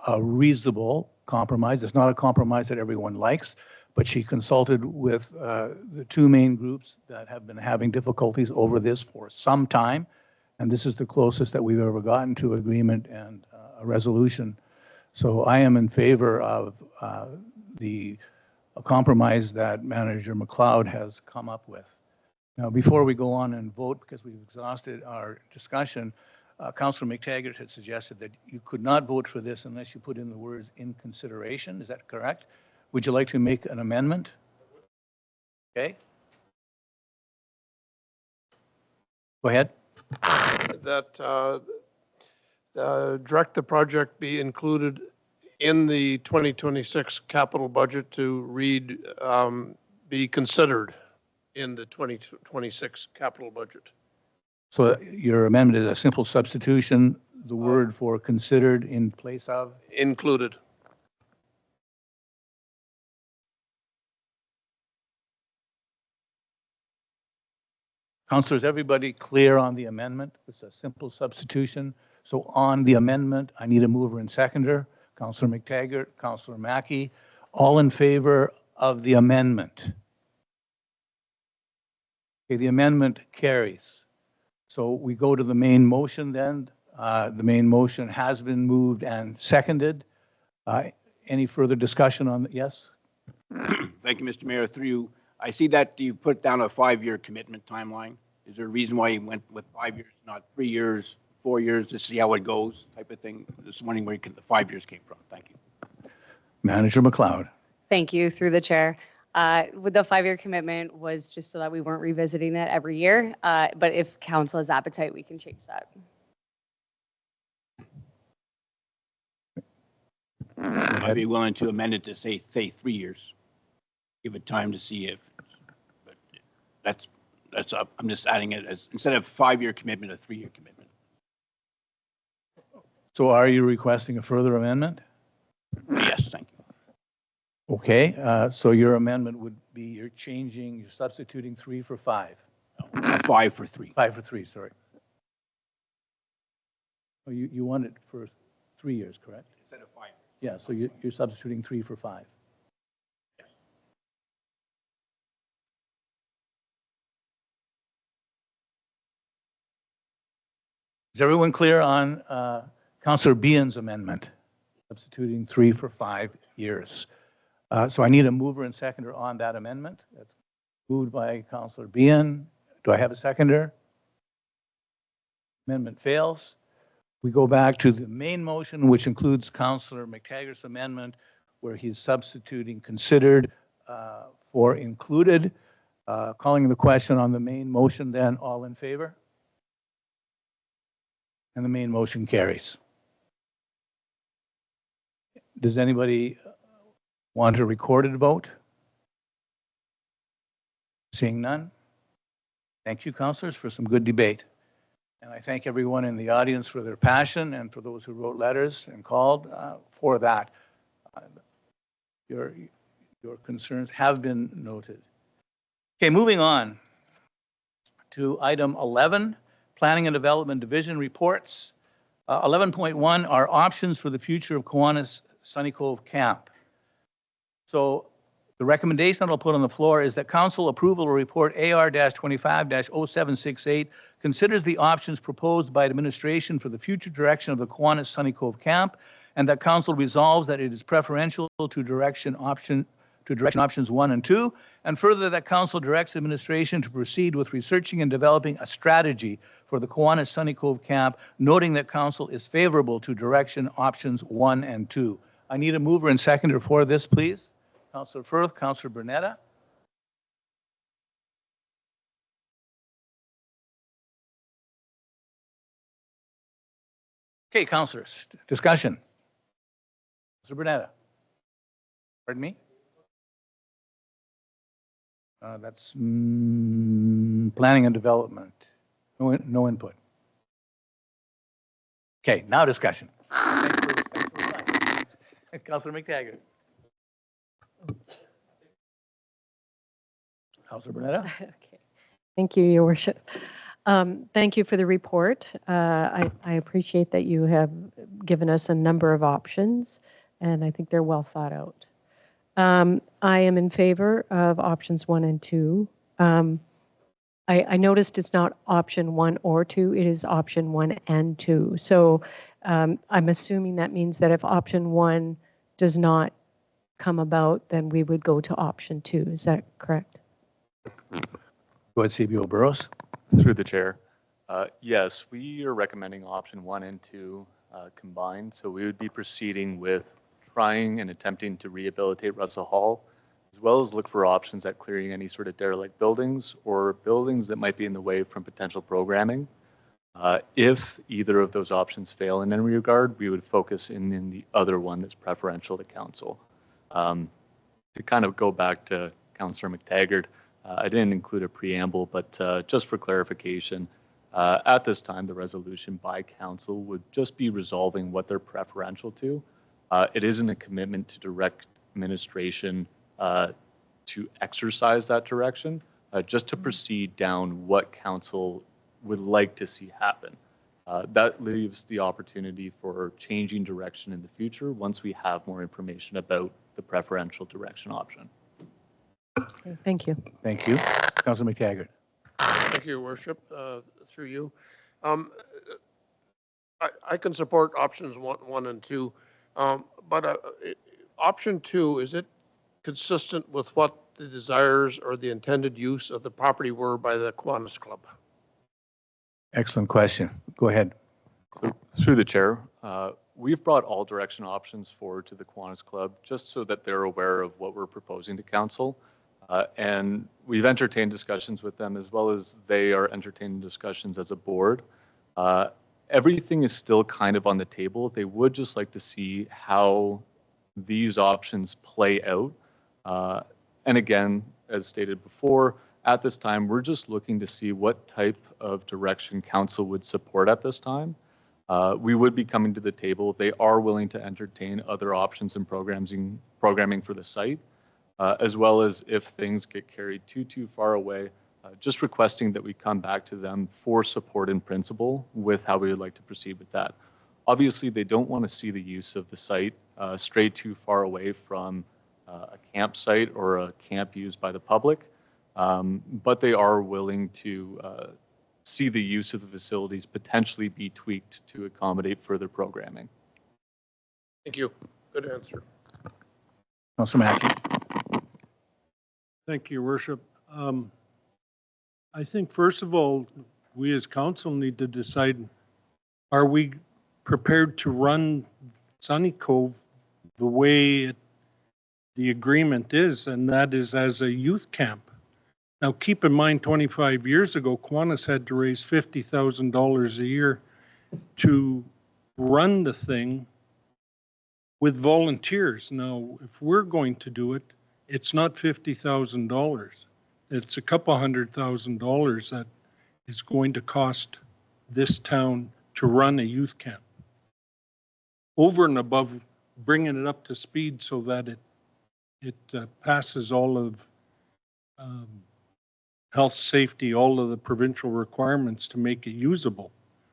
a reasonable compromise. It's not a compromise that everyone likes, but she consulted with the two main groups that have been having difficulties over this for some time, and this is the closest that we've ever gotten to agreement and a resolution. So I am in favor of the compromise that Manager McLeod has come up with. Now, before we go on and vote, because we've exhausted our discussion, Councillor McTaggart had suggested that you could not vote for this unless you put in the words "in consideration." Is that correct? Would you like to make an amendment? Okay. Go ahead. That direct the project be included in the 2026 capital budget to read, be considered in the 2026 capital budget. So your amendment is a simple substitution, the word for considered in place of? Included. Councillor, is everybody clear on the amendment? It's a simple substitution. So on the amendment, I need a mover and seconder. Councillor McTaggart, Councillor Mackey, all in favor of the amendment? Okay, the amendment carries. So we go to the main motion then. The main motion has been moved and seconded. Any further discussion on, yes? Thank you, Mr. Mayor. Through you, I see that you put down a 5-year commitment timeline. Is there a reason why you went with 5 years, not 3 years, 4 years, to see how it goes type of thing? Just wondering where the 5 years came from. Thank you. Manager McLeod. Thank you, through the chair. With the 5-year commitment was just so that we weren't revisiting it every year. But if council has appetite, we can change that. I'd be willing to amend it to say 3 years. Give it time to see if, but that's up. I'm just adding it as, instead of 5-year commitment, a 3-year commitment. So are you requesting a further amendment? Yes, thank you. Okay, so your amendment would be you're substituting 3 for 5. 5 for 3. 5 for 3, sorry. Oh, you want it for 3 years, correct? Instead of 5. Yeah, so you're substituting 3 for 5. Is everyone clear on Councillor Behan's amendment, substituting 3 for 5 years? So I need a mover and seconder on that amendment. That's moved by Councillor Behan. Do I have a seconder? Amendment fails. We go back to the main motion, which includes Councillor McTaggart's amendment, where he's substituting considered for included. Calling the question on the main motion, then all in favor? And the main motion carries. Does anybody want a recorded vote? Seeing none. Thank you, councillors, for some good debate. And I thank everyone in the audience for their passion and for those who wrote letters and called for that. Your concerns have been noted. Okay, moving on to item 11, Planning and Development Division reports. 11.1 are options for the future of Kiwanis Sunny Cove Camp. So the recommendation that I'll put on the floor is that council approval report AR-25-0768 considers the options proposed by administration for the future direction of the Kiwanis Sunny Cove Camp, and that council resolves that it is preferential to direction options 1 and 2, and further that council directs administration to proceed with researching and developing a strategy for the Kiwanis Sunny Cove Camp, noting that council is favorable to direction options 1 and 2. I need a mover and seconder for this, please. Councillor Firth, Councillor Bernetta. Okay, councillors, discussion. Councillor Bernetta. Pardon me? That's planning and development. No input. Okay, now discussion. Councillor McTaggart. Councillor Bernetta. Okay. Thank you, Your Worship. Thank you for the report. I appreciate that you have given us a number of options, and I think they're well thought out. I am in favor of options 1 and 2. I noticed it's not option 1 or 2, it is option 1 and 2. So I'm assuming that means that if option 1 does not come about, then we would go to option 2. Is that correct? Go ahead, CBO Burrows. Through the chair. Yes, we are recommending option 1 and 2 combined. So we would be proceeding with trying and attempting to rehabilitate Russell Hall, as well as look for options at clearing any sort of derelict buildings or buildings that might be in the way from potential programming. If either of those options fail in any regard, we would focus in the other one that's preferential to council. To kind of go back to Councillor McTaggart, I didn't include a preamble, but just for clarification, at this time, the resolution by council would just be resolving what they're preferential to. It isn't a commitment to direct administration to exercise that direction, just to proceed down what council would like to see happen. That leaves the opportunity for changing direction in the future once we have more information about the preferential direction option. Okay, thank you. Thank you. Councillor McTaggart. Thank you, Your Worship, through you. I can support options 1 and 2, but option 2, is it consistent with what the desires or the intended use of the property were by the Kiwanis Club? Excellent question. Go ahead. So, through the chair, we've brought all direction options forward to the Kiwanis Club just so that they're aware of what we're proposing to council. And we've entertained discussions with them as well as they are entertaining discussions as a board. Everything is still kind of on the table. They would just like to see how these options play out. And again, as stated before, at this time, we're just looking to see what type of direction council would support at this time. We would be coming to the table. They are willing to entertain other options and programming for the site, as well as if things get carried too far away, just requesting that we come back to them for support in principle with how we would like to proceed with that. Obviously, they don't want to see the use of the site stray too far away from a campsite or a camp used by the public, but they are willing to see the use of the facilities potentially be tweaked to accommodate further programming. Thank you. Good answer. Councillor Mackey. Thank you, Your Worship. I think, first of all, we as council need to decide, are we prepared to run Sunny Cove the way the agreement is, and that is as a youth camp? Now, keep in mind, 25 years ago, Kiwanis had to raise $50,000 a year to run the thing with volunteers. Now, if we're going to do it, it's not $50,000. It's a couple $100,000 that is going to cost this town to run a youth camp. Over and above bringing it up to speed so that it passes all of health, safety, all of the provincial requirements to make it usable,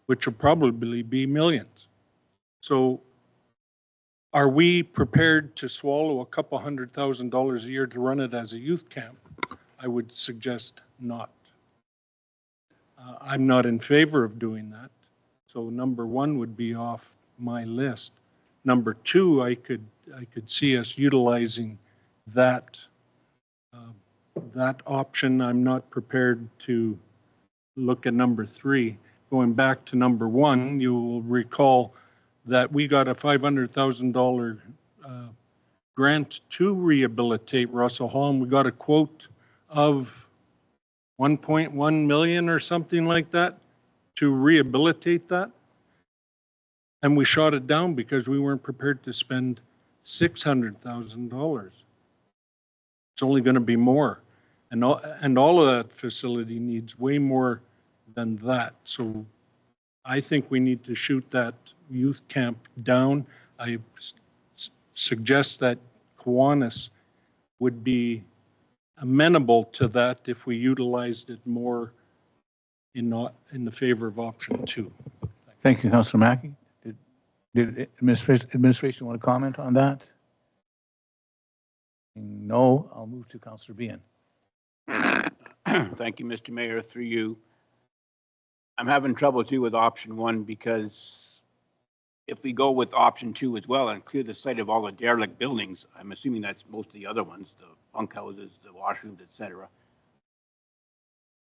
which will probably be millions. So are we prepared to swallow a couple $100,000 a year to run it as a youth camp? I would suggest not. I'm not in favor of doing that. So number one would be off my list. Number two, I could see us utilizing that option. I'm not prepared to look at number three. Going back to number one, you will recall that we got a $500,000 grant to rehabilitate Russell Hall, and we got a quote of 1.1 million or something like that to rehabilitate that. And we shot it down because we weren't prepared to spend $600,000. It's only going to be more. And all of that facility needs way more than that. So I think we need to shoot that youth camp down. I suggest that Kiwanis would be amenable to that if we utilized it more in the favor of option two. Thank you, Councillor Mackey. Did administration want to comment on that? No, I'll move to Councillor Behan. Thank you, Mr. Mayor, through you. I'm having trouble too with option one, because if we go with option two as well and clear the site of all the derelict buildings, I'm assuming that's most of the other ones, the bunkhouses, the washrooms, et cetera,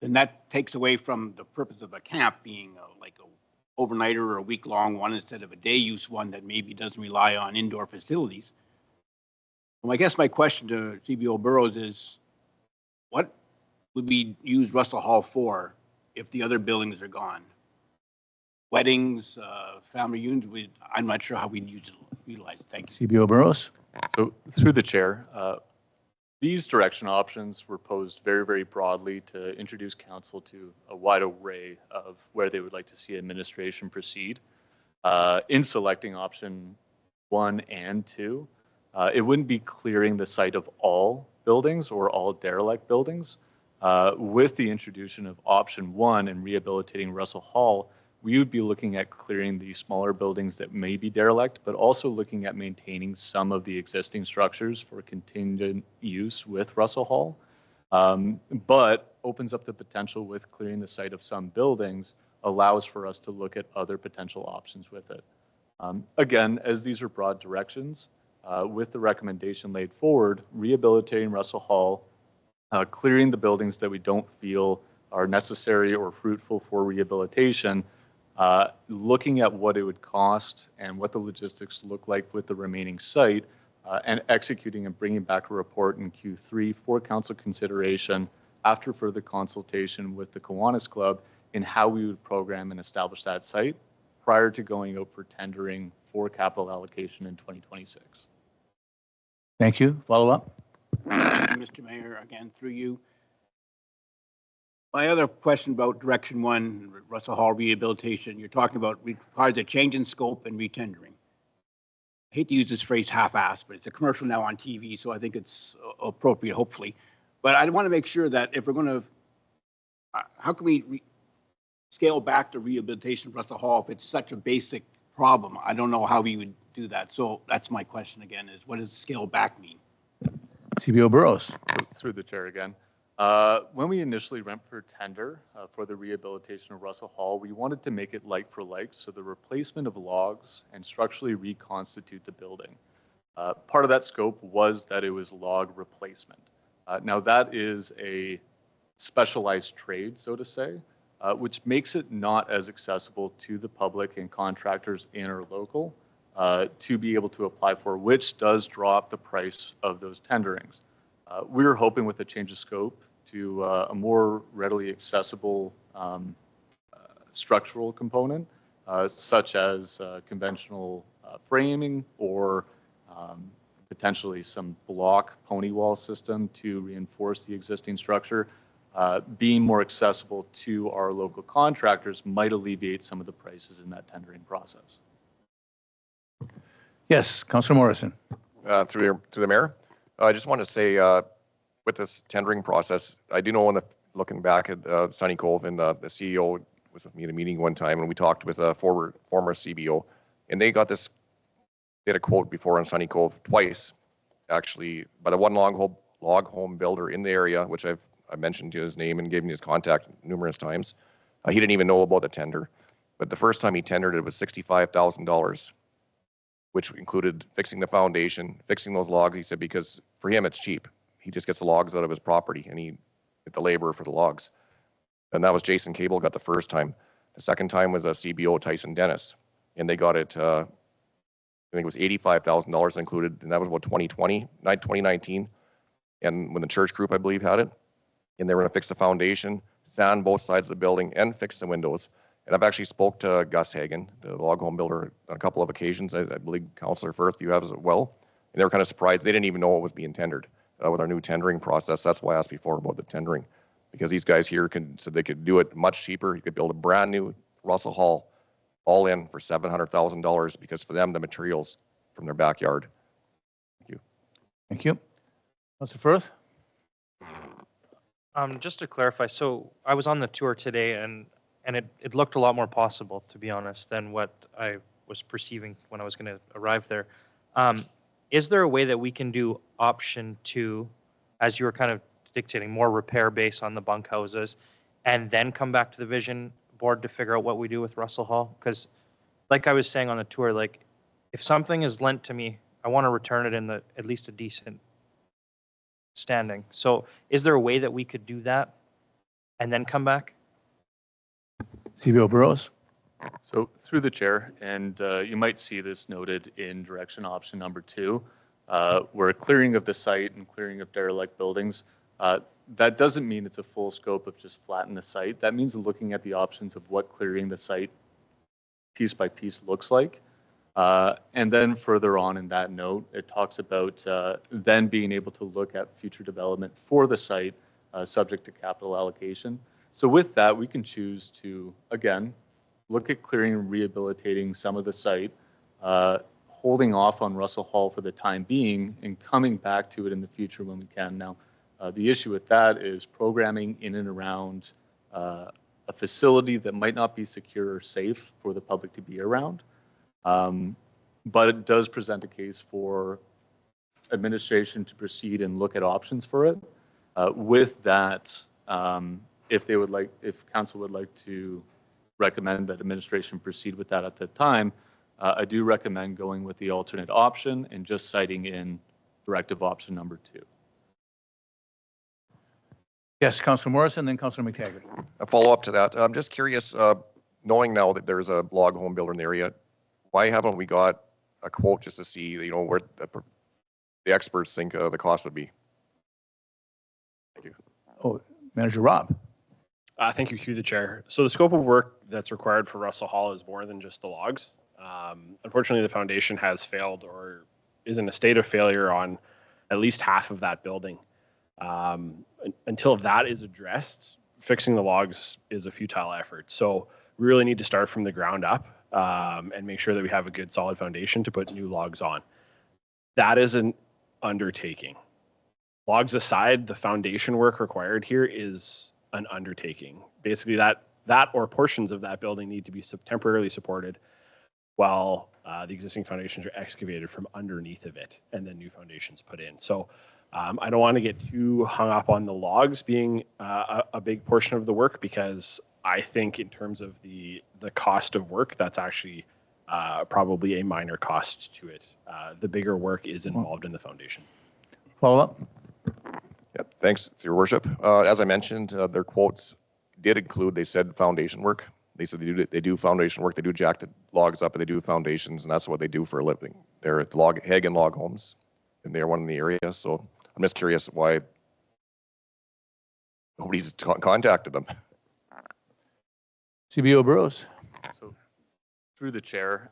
then that takes away from the purpose of a camp being like a overnighter or a week-long one instead of a day-use one that maybe doesn't rely on indoor facilities. Well, I guess my question to CBO Burrows is, what would we use Russell Hall for if the other buildings are gone? Weddings, family reunions, I'm not sure how we'd utilize it. Thank you. CBO Burrows. So through the chair, these direction options were posed very, very broadly to introduce council to a wide array of where they would like to see administration proceed. In selecting option 1 and 2, it wouldn't be clearing the site of all buildings or all derelict buildings. With the introduction of option 1 and rehabilitating Russell Hall, we would be looking at clearing the smaller buildings that may be derelict, but also looking at maintaining some of the existing structures for contingent use with Russell Hall, but opens up the potential with clearing the site of some buildings, allows for us to look at other potential options with it. Again, as these are broad directions, with the recommendation laid forward, rehabilitating Russell Hall, clearing the buildings that we don't feel are necessary or fruitful for rehabilitation, looking at what it would cost and what the logistics look like with the remaining site, and executing and bringing back a report in Q3 for council consideration after further consultation with the Kiwanis Club in how we would program and establish that site prior to going out for tendering for capital allocation in 2026. Thank you. Follow up. Mr. Mayor, again, through you. My other question about direction 1, Russell Hall rehabilitation, you're talking about requires a change in scope and retendering. I hate to use this phrase half-assed, but it's a commercial now on TV, so I think it's appropriate, hopefully. But I want to make sure that if we're going to, how can we scale back the rehabilitation of Russell Hall if it's such a basic problem? I don't know how we would do that. So that's my question again, is what does scale back mean? CBO Burrows. So through the chair again. When we initially went for tender for the rehabilitation of Russell Hall, we wanted to make it like for like, so the replacement of logs and structurally reconstitute the building. Part of that scope was that it was log replacement. Now that is a specialized trade, so to say, which makes it not as accessible to the public and contractors in or local to be able to apply for, which does drop the price of those tenderings. We're hoping with a change of scope to a more readily accessible structural component, such as conventional framing or potentially some block pony wall system to reinforce the existing structure. Being more accessible to our local contractors might alleviate some of the prices in that tendering process. Yes, Councillor Morrison. Through the mayor, I just want to say with this tendering process, I do know looking back at Sunny Cove, and the CEO was with me in a meeting one time, and we talked with a former CBO, and they got this, they had a quote before on Sunny Cove twice, actually, by the one log home builder in the area, which I mentioned his name and gave me his contact numerous times. He didn't even know about the tender, but the first time he tendered it was $65,000, which included fixing the foundation, fixing those logs. He said because for him it's cheap. He just gets the logs out of his property and he get the labor for the logs. And that was Jason Cable got the first time. The second time was a CBO, Tyson Dennis, and they got it. I think it was $85,000 included, and that was about 2019, and when the church group I believe had it, and they were going to fix the foundation, sand both sides of the building, and fix the windows. And I've actually spoke to Gus Hagen, the log home builder, on a couple of occasions. I believe Councillor Firth, you have as well. And they were kind of surprised. They didn't even know what was being tendered with our new tendering process. That's why I asked before about the tendering, because these guys here said they could do it much cheaper. You could build a brand new Russell Hall all in for $700,000 because for them, the materials from their backyard. Thank you. Thank you. Councillor Firth? Just to clarify, so I was on the tour today and it looked a lot more possible, to be honest, than what I was perceiving when I was going to arrive there. Is there a way that we can do option 2, as you were kind of dictating, more repair base on the bunkhouses, and then come back to the vision board to figure out what we do with Russell Hall? Because like I was saying on the tour, like if something is lent to me, I want to return it in at least a decent standing. So is there a way that we could do that and then come back? CBO Burrows? So through the chair, and you might see this noted in direction option number 2, where clearing of the site and clearing of derelict buildings, that doesn't mean it's a full scope of just flatten the site. That means looking at the options of what clearing the site piece by piece looks like. And then further on in that note, it talks about then being able to look at future development for the site subject to capital allocation. So with that, we can choose to, again, look at clearing and rehabilitating some of the site, holding off on Russell Hall for the time being and coming back to it in the future when we can. Now, the issue with that is programming in and around a facility that might not be secure or safe for the public to be around. But it does present a case for administration to proceed and look at options for it. With that, if council would like to recommend that administration proceed with that at the time, I do recommend going with the alternate option and just citing in directive option number 2. Yes, Councillor Morrison, then Councillor McTaggart. A follow-up to that. I'm just curious, knowing now that there's a log home builder in the area, why haven't we got a quote just to see, where the experts think the cost would be? Thank you. Oh, Manager Rob. Thank you, through the chair. So the scope of work that's required for Russell Hall is more than just the logs. Unfortunately, the foundation has failed or is in a state of failure on at least half of that building. Until that is addressed, fixing the logs is a futile effort. So we really need to start from the ground up and make sure that we have a good solid foundation to put new logs on. That is an undertaking. Logs aside, the foundation work required here is an undertaking. Basically, that or portions of that building need to be temporarily supported while the existing foundations are excavated from underneath of it and then new foundations put in. So I don't want to get too hung up on the logs being a big portion of the work, because I think in terms of the cost of work, that's actually probably a minor cost to it. The bigger work is involved in the foundation. Follow up? Yep, thanks, Your Worship. As I mentioned, their quotes did include, they said foundation work. They said they do foundation work, they do jack the logs up, and they do foundations, and that's what they do for a living. They're at Hagen Log Homes, and they're one in the area, so I'm just curious why nobody's contacted them. CBO Burrows. So through the chair,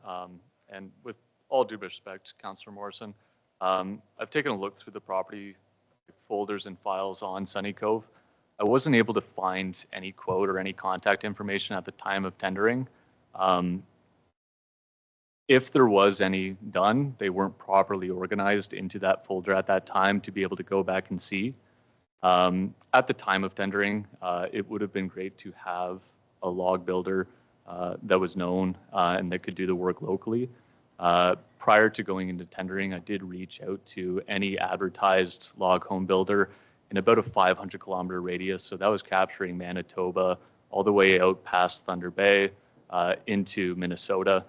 and with all due respect, Councillor Morrison, I've taken a look through the property folders and files on Sunny Cove. I wasn't able to find any quote or any contact information at the time of tendering. If there was any done, they weren't properly organized into that folder at that time to be able to go back and see. At the time of tendering, it would have been great to have a log builder that was known and that could do the work locally. Prior to going into tendering, I did reach out to any advertised log home builder in about a 500-kilometer radius. So that was capturing Manitoba all the way out past Thunder Bay into Minnesota.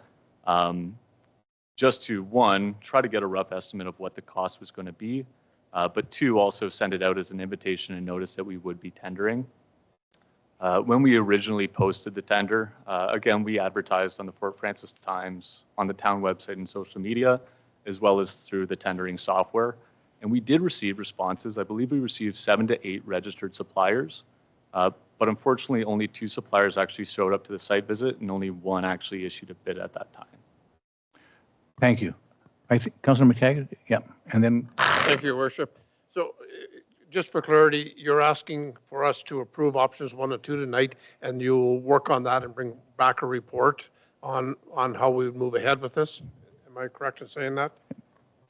Just to, one, try to get a rough estimate of what the cost was going to be, but two, also send it out as an invitation and notice that we would be tendering. When we originally posted the tender, again, we advertised on the Fort Frances Times, on the town website and social media, as well as through the tendering software. And we did receive responses. I believe we received 7 to 8 registered suppliers, but unfortunately only 2 suppliers actually showed up to the site visit and only 1 actually issued a bid at that time. Thank you. I think Councillor McTaggart, yeah, and then. Thank you, Your Worship. So just for clarity, you're asking for us to approve options 1 and 2 tonight, and you'll work on that and bring back a report on how we would move ahead with this? Am I correct in saying that?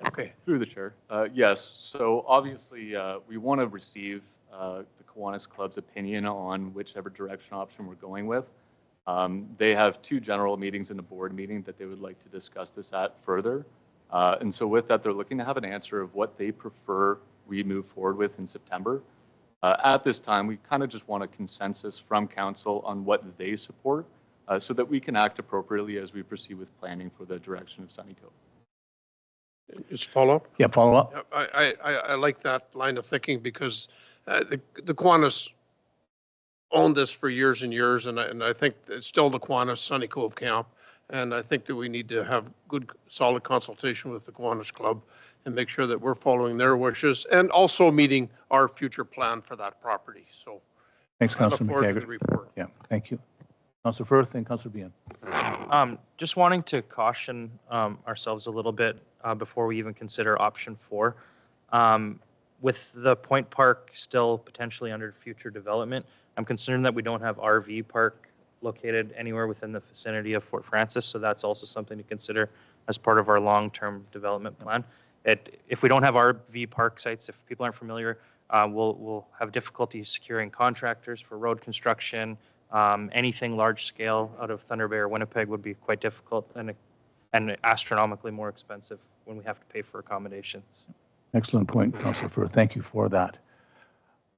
Okay. Through the chair. Yes. So obviously, we want to receive the Kiwanis Club's opinion on whichever direction option we're going with. They have 2 general meetings and a board meeting that they would like to discuss this at further. And so with that, they're looking to have an answer of what they prefer we move forward with in September. At this time, we kind of just want a consensus from council on what they support so that we can act appropriately as we proceed with planning for the direction of Sunny Cove. Just follow up? Yeah, follow up. Yeah, I like that line of thinking because the Kiwanis owned this for years and years, and I think it's still the Kiwanis Sunny Cove Camp. And I think that we need to have good, solid consultation with the Kiwanis Club and make sure that we're following their wishes and also meeting our future plan for that property. So Thanks, I look Councillor forward to the McTaggart. report. Yeah, thank you. Councillor Firth and Councillor Behan. Just wanting to caution ourselves a little bit before we even consider option 4. With the Point Park still potentially under future development, I'm concerned that we don't have RV park located anywhere within the vicinity of Fort Frances. So that's also something to consider as part of our long-term development plan. If we don't have RV park sites, if people aren't familiar, we'll have difficulty securing contractors for road construction. Anything large scale out of Thunder Bay or Winnipeg would be quite difficult and astronomically more expensive when we have to pay for accommodations. Excellent point, Councillor Firth. Thank you for that.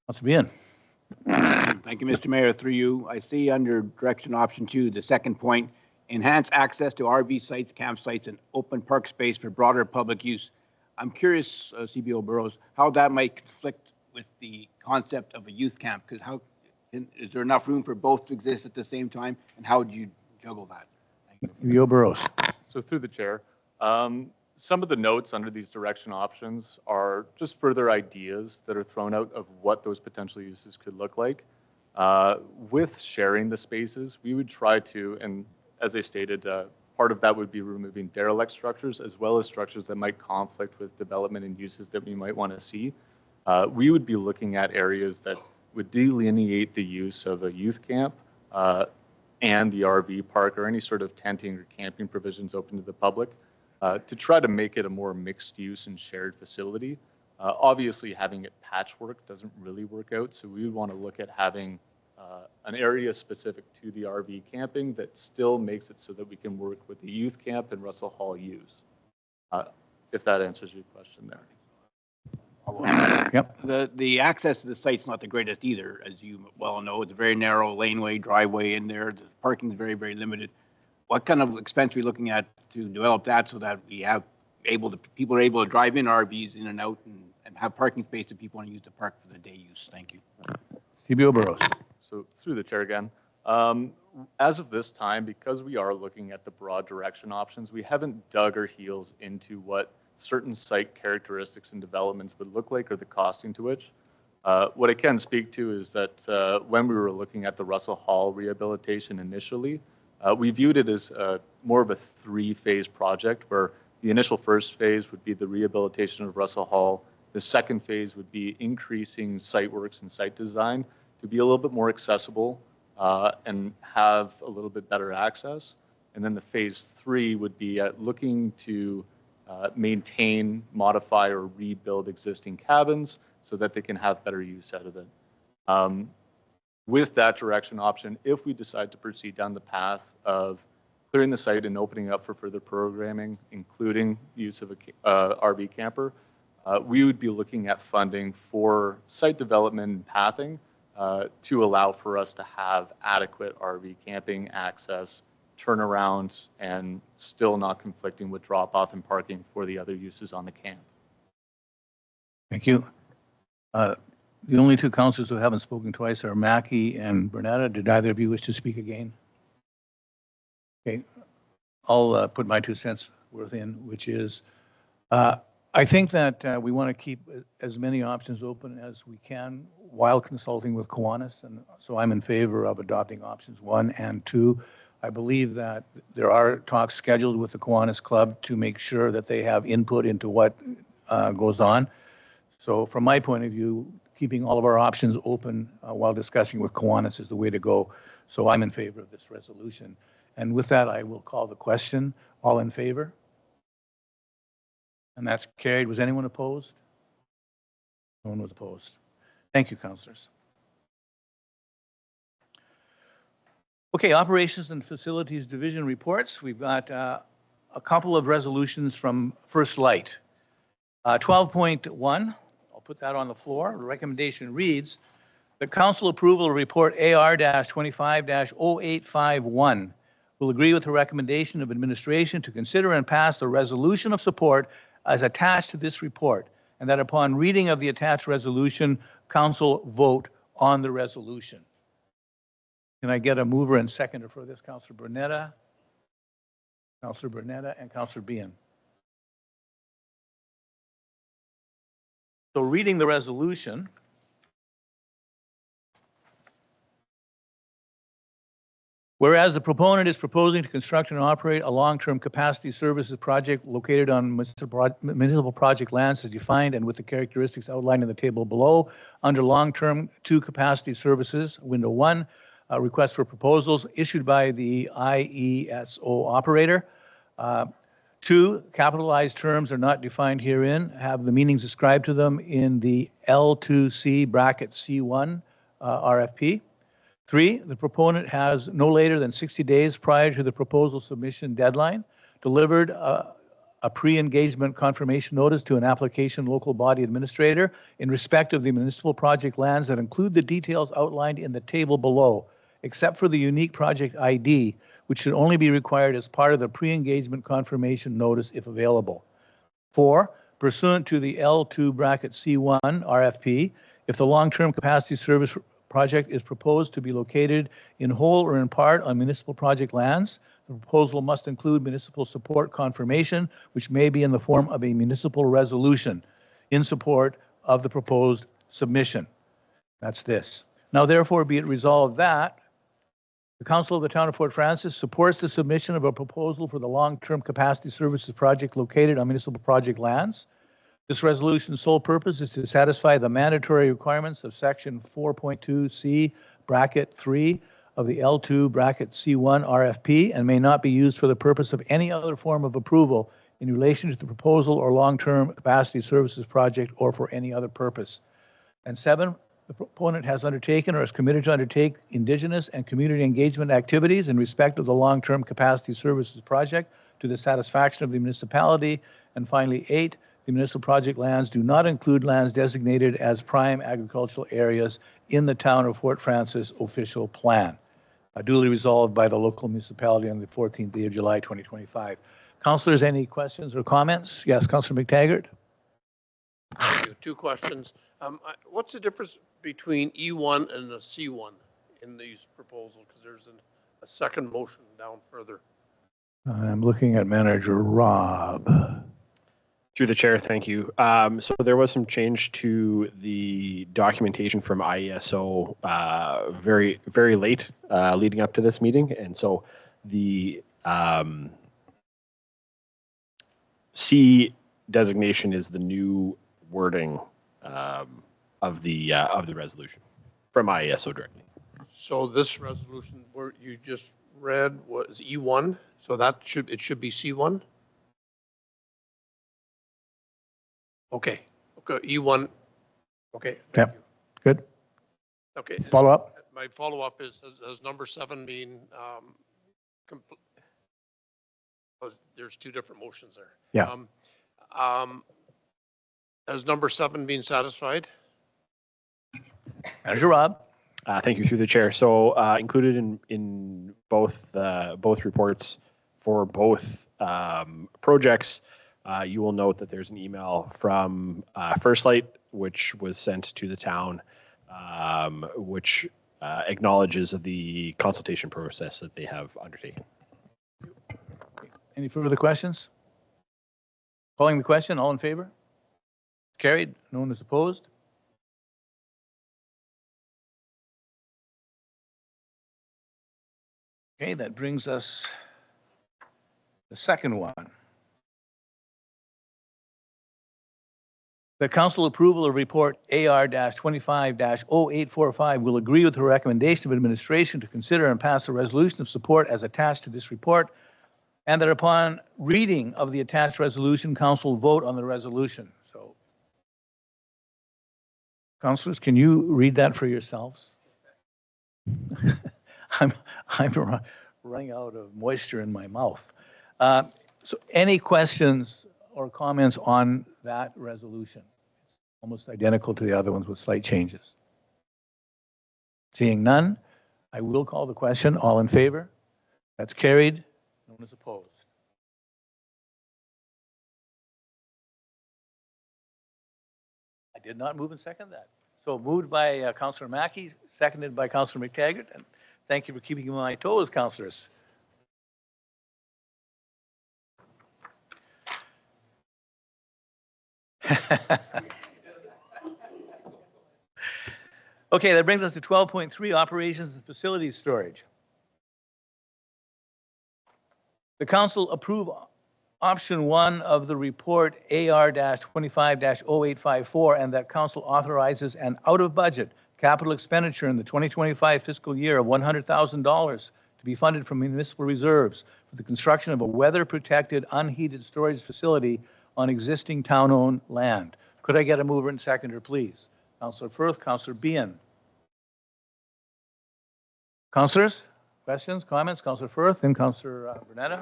Councillor Behan. Thank you, Mr. Mayor. Through you, I see under direction option 2, the second point, enhance access to RV sites, campsites, and open park space for broader public use. I'm curious, CBO Burrows, how that might conflict with the concept of a youth camp, because is there enough room for both to exist at the same time, and how would you juggle that? Yo Burrows. So through the chair, some of the notes under these direction options are just further ideas that are thrown out of what those potential uses could look like. With sharing the spaces, we would try to, and as I stated, part of that would be removing derelict structures as well as structures that might conflict with development and uses that we might want to see. We would be looking at areas that would delineate the use of a youth camp and the RV park or any sort of tenting or camping provisions open to the public to try to make it a more mixed use and shared facility. Obviously, having it patchwork doesn't really work out, so we would want to look at having an area specific to the RV camping that still makes it so that we can work with the youth camp and Russell Hall use. If that answers your question there. Yep. The access to the site's not the greatest either, as you well know. It's a very narrow laneway, driveway in there. The parking is very, very limited. What kind of expense are we looking at to develop that so that we have people are able to drive in RVs in and out and have parking space that people want to use the park for the day use? Thank you. CBO Burrows. So through the chair again, as of this time, because we are looking at the broad direction options, we haven't dug our heels into what certain site characteristics and developments would look like or the costing to which. What I can speak to is that when we were looking at the Russell Hall rehabilitation initially, we viewed it as more of a three-phase project where the initial first phase would be the rehabilitation of Russell Hall. The second phase would be increasing site works and site design to be a little bit more accessible and have a little bit better access. And then the phase 3 would be looking to maintain, modify, or rebuild existing cabins so that they can have better use out of it. With that direction option, if we decide to proceed down the path of clearing the site and opening up for further programming, including use of a RV camper, we would be looking at funding for site development and pathing to allow for us to have adequate RV camping access, turnaround, and still not conflicting with drop-off and parking for the other uses on the camp. Thank you. The only two councillors who haven't spoken twice are Mackey and Bernetta. Did either of you wish to speak again? Okay, I'll put my 2 cents worth in, which is I think that we want to keep as many options open as we can while consulting with Kiwanis, and so I'm in favor of adopting options 1 and 2. I believe that there are talks scheduled with the Kiwanis Club to make sure that they have input into what goes on. So from my point of view, keeping all of our options open while discussing with Kiwanis is the way to go. So I'm in favor of this resolution. And with that, I will call the question. All in favor? And that's carried. Was anyone opposed? No one was opposed. Thank you, councillors. Okay, Operations and Facilities Division reports. We've got a couple of resolutions from First Light. 12.1, I'll put that on the floor. The recommendation reads, the council approval report AR-25-0851 will agree with the recommendation of administration to consider and pass the resolution of support as attached to this report, and that upon reading of the attached resolution, council vote on the resolution. Can I get a mover and seconder for this? Councillor Bernetta, and Councillor Behan. So reading the resolution, whereas the proponent is proposing to construct and operate a long-term capacity services project located on municipal project lands as defined and with the characteristics outlined in the table below, under long-term 2 capacity services, window 1, request for proposals issued by the IESO operator. 2, capitalized terms are not defined herein, have the meanings ascribed to them in the L2C bracket C1 RFP. 3, the proponent has no later than 60 days prior to the proposal submission deadline delivered a pre-engagement confirmation notice to an application local body administrator in respect of the municipal project lands that include the details outlined in the table below, except for the unique project ID, which should only be required as part of the pre-engagement confirmation notice if available. 4, pursuant to the L2 bracket C1 RFP, if the long-term capacity service project is proposed to be located in whole or in part on municipal project lands, the proposal must include municipal support confirmation, which may be in the form of a municipal resolution in support of the proposed submission. That's this. Now, therefore, be it resolved that the Council of the Town of Fort Frances supports the submission of a proposal for the long-term capacity services project located on municipal project lands. This resolution's sole purpose is to satisfy the mandatory requirements of section 4.2C bracket 3 of the L2 bracket C1 RFP and may not be used for the purpose of any other form of approval in relation to the proposal or long-term capacity services project or for any other purpose. And 7, the proponent has undertaken or is committed to undertake Indigenous and community engagement activities in respect of the long-term capacity services project to the satisfaction of the municipality. And finally, 8, the municipal project lands do not include lands designated as prime agricultural areas in the town of Fort Francis official plan. Duly resolved by the local municipality on the 14th day of July 2025. Councilors, any questions or comments? Yes, Councilor McTaggart. Thank you. Two questions. What's the difference between E1 and the C1 in these proposals? Because there's a second motion down further. I'm looking at Manager Rob. Through the chair, thank you. So there was some change to the documentation from IESO very, very late leading up to this meeting. And so the C designation is the new wording of the resolution from IESO directly. So this resolution where you just read was E1, so it should be C1? Okay, E1, okay. Thank Yep, good. you. Okay. Follow up? My follow-up is, has number 7 been, there's two different motions there. Yeah. Has number 7 been satisfied? Manager Rob. Thank you through the chair. So included in both reports for both projects, you will note that there's an email from First Light, which was sent to the town, which acknowledges the consultation process that they have undertaken. Any further questions? Calling the question, all in favor? Carried, no one is opposed. Okay, that brings us the second one. The council approval of report AR-25-0845 will agree with the recommendation of administration to consider and pass a resolution of support as attached to this report, and that upon reading of the attached resolution, council will vote on the resolution. So, councilors, can you read that for yourselves? I'm running out of moisture in my mouth. So any questions or comments on that resolution? It's almost identical to the other ones with slight changes. Seeing none, I will call the question. All in favor? That's carried. No one is opposed. I did not move and second that. So moved by Councillor Mackey, seconded by Councillor McTaggart. And thank you for keeping me on my toes, councillors. Okay, that brings us to 12.3, operations and facilities storage. The council approve option 1 of the report AR-25-0854, and that council authorizes an out-of-budget capital expenditure in the 2025 fiscal year of $100,000 to be funded from municipal reserves for the construction of a weather-protected, unheated storage facility on existing town-owned land. Could I get a mover and seconder, please? Councillor Firth, Councillor Behan. Councillors, questions, comments? Councillor Firth, then Councillor Bernetta.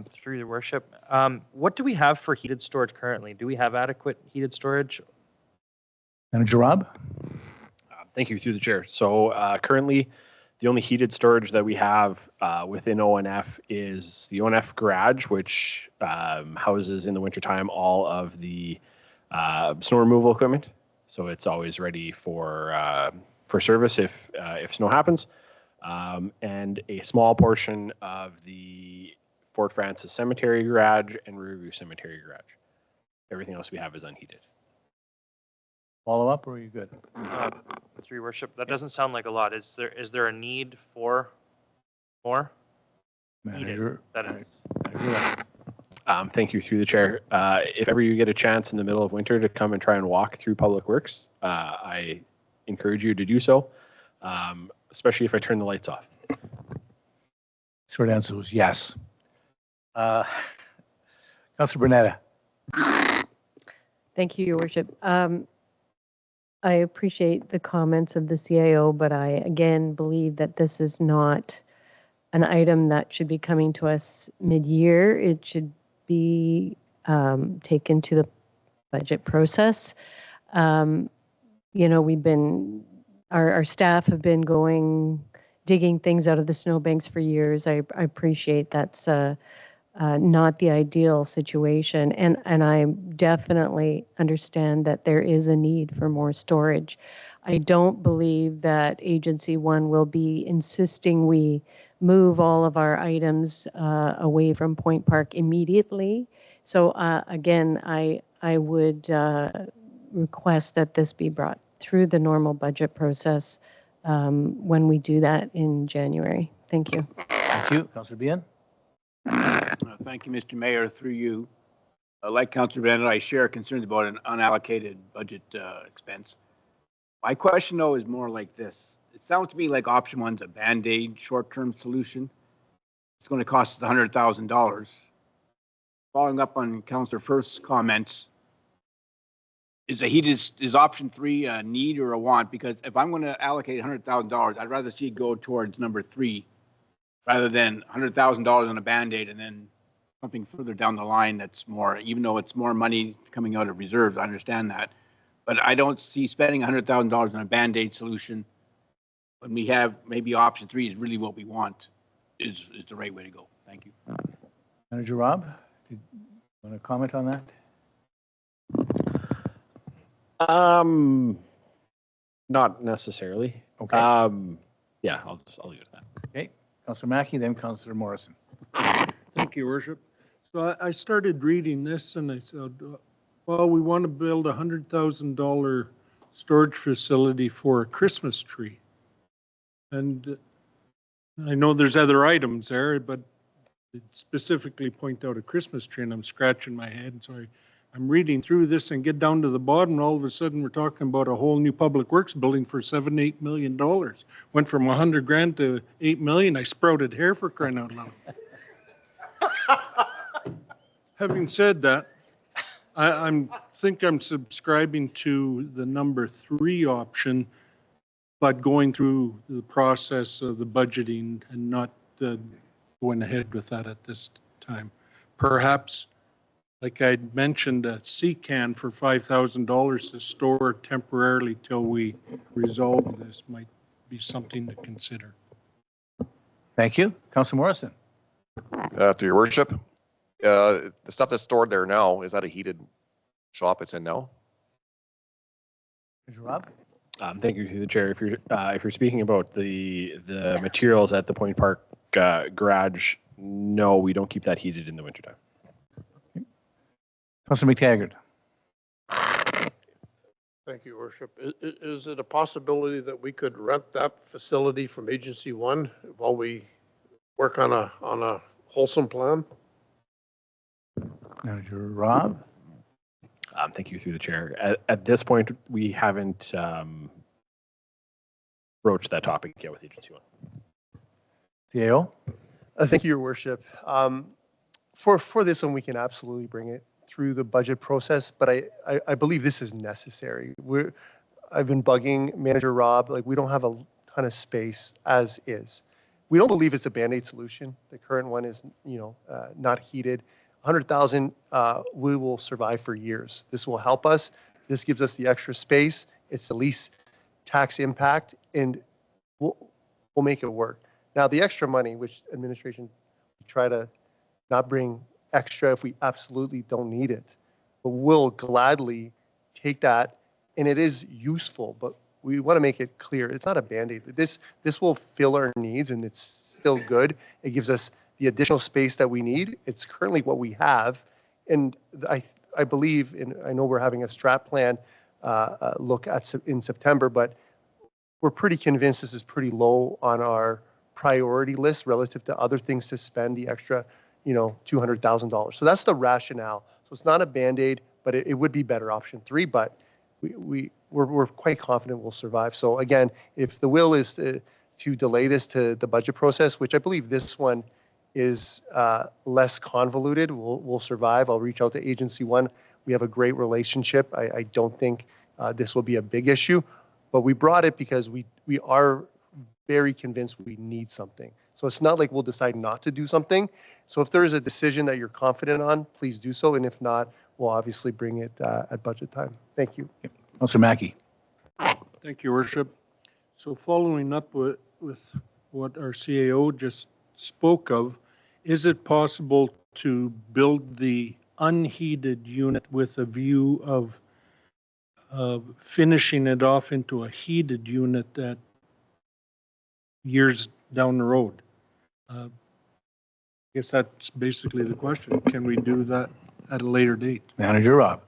Through your worship, what do we have for heated storage currently? Do we have adequate heated storage? Manager Rob. Thank you through the chair. So currently, the only heated storage that we have within ONF is the ONF garage, which houses in the wintertime all of the snow removal equipment. So it's always ready for service if snow happens. And a small portion of the Fort Francis Cemetery garage and Riverview Cemetery garage. Everything else we have is unheated. Follow up, or are you good? Through your worship, that doesn't sound like a lot. Is there a need for more? Manager. That is. Thank you through the chair. If ever you get a chance in the middle of winter to come and try and walk through Public Works, I encourage you to do so, especially if I turn the lights off. Short answer was yes. Councillor Bernetta. Thank you, Your Worship. I appreciate the comments of the CIO, but I again believe that this is not an item that should be coming to us mid-year. It should be taken to the budget process. Our staff have been digging things out of the snowbanks for years. I appreciate that's not the ideal situation. And I definitely understand that there is a need for more storage. I don't believe that Agency 1 will be insisting we move all of our items away from Point Park immediately. So again, I would request that this be brought through the normal budget process when we do that in January. Thank you. Thank you. Councillor Bien? Thank you, Mr. Mayor, through you. Like Councillor Bennett, I share concerns about an unallocated budget expense. My question, though, is more like this. It sounds to me like option one's a Band-Aid short-term solution. It's going to cost us $100,000. Following up on Councillor Firth's comments, is option 3 a need or a want? Because if I'm going to allocate $100,000, I'd rather see it go towards number 3 rather than $100,000 on a Band-Aid and then something further down the line that's more, even though it's more money coming out of reserves, I understand that. But I don't see spending $100,000 on a Band-Aid solution when we have maybe option 3 is really what we want is the right way to go. Thank you. Manager Rob, do you want to comment on that? Not necessarily. Okay. Yeah, I'll leave it at that. Okay. Councillor Mackey, then Councillor Morrison. Thank you, Worship. So I started reading this and I said, well, we want to build a $100,000 storage facility for a Christmas tree. And I know there's other items there, but it specifically point out a Christmas tree, and I'm scratching my head. So I'm reading through this and get down to the bottom, and all of a sudden we're talking about a whole new public works building for $7-8 million. Went from $100,000 to $8 million. I sprouted hair, for crying out loud. Having said that, I think I'm subscribing to the number 3 option, but going through the process of the budgeting and not going ahead with that at this time. Perhaps, like I mentioned, a CCAN for $5,000 to store temporarily till we resolve this might be something to consider. Thank you. Councillor Morrison. Through your worship, the stuff that's stored there now, is that a heated shop it's in now? Manager Rob? Thank you, through the chair. If you're speaking about the materials at the Point Park garage, no, we don't keep that heated in the wintertime. Councillor McTaggart. Thank you, Worship. Is it a possibility that we could rent that facility from Agency 1 while we work on a wholesome plan? Manager Rob? Thank you, through the chair. At this point, we haven't broached that topic yet with Agency 1. CAO? Thank you, Your Worship. For this one, we can absolutely bring it through the budget process, but I believe this is necessary. I've been bugging Manager Rob, like we don't have a ton of space as is. We don't believe it's a Band-Aid solution. The current one is, not heated. 100,000, we will survive for years. This will help us. This gives us the extra space. It's the least tax impact, and we'll make it work. Now, the extra money, which administration try to not bring extra if we absolutely don't need it, but we'll gladly take that, and it is useful, but we want to make it clear it's not a Band-Aid. This will fill our needs, and it's still good. It gives us the additional space that we need. It's currently what we have, and I believe, and I know we're having a strat plan look at in September, but we're pretty convinced this is pretty low on our priority list relative to other things to spend the extra, $200,000. So that's the rationale. So it's not a Band-Aid, but it would be better option 3, but we're quite confident we'll survive. So again, if the will is to delay this to the budget process, which I believe this one is less convoluted, we'll survive. I'll reach out to Agency 1. We have a great relationship. I don't think this will be a big issue, but we brought it because we are very convinced we need something. So it's not like we'll decide not to do something. So if there is a decision that you're confident on, please do so. And if not, we'll obviously bring it at budget time. Thank you. Councillor Mackey. Thank you, Worship. So following up with what our CAO just spoke of, is it possible to build the unheated unit with a view of finishing it off into a heated unit at years down the road? I guess that's basically the question. Can we do that at a later date? Manager Rob.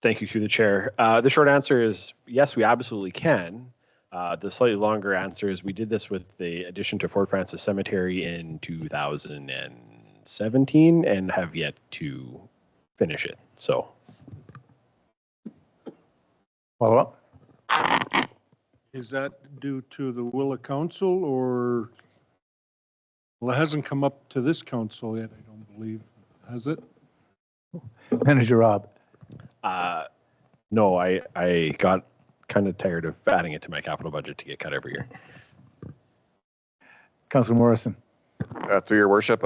Thank you through the chair. The short answer is yes, we absolutely can. The slightly longer answer is we did this with the addition to Fort Francis Cemetery in 2017 and have yet to finish it. So Follow up. Is that due to the will of council or, well, it hasn't come up to this council yet, I don't believe, has it? Manager Rob. no, I got kind of tired of adding it to my capital budget to get cut every year. Councillor Morrison. Through your worship,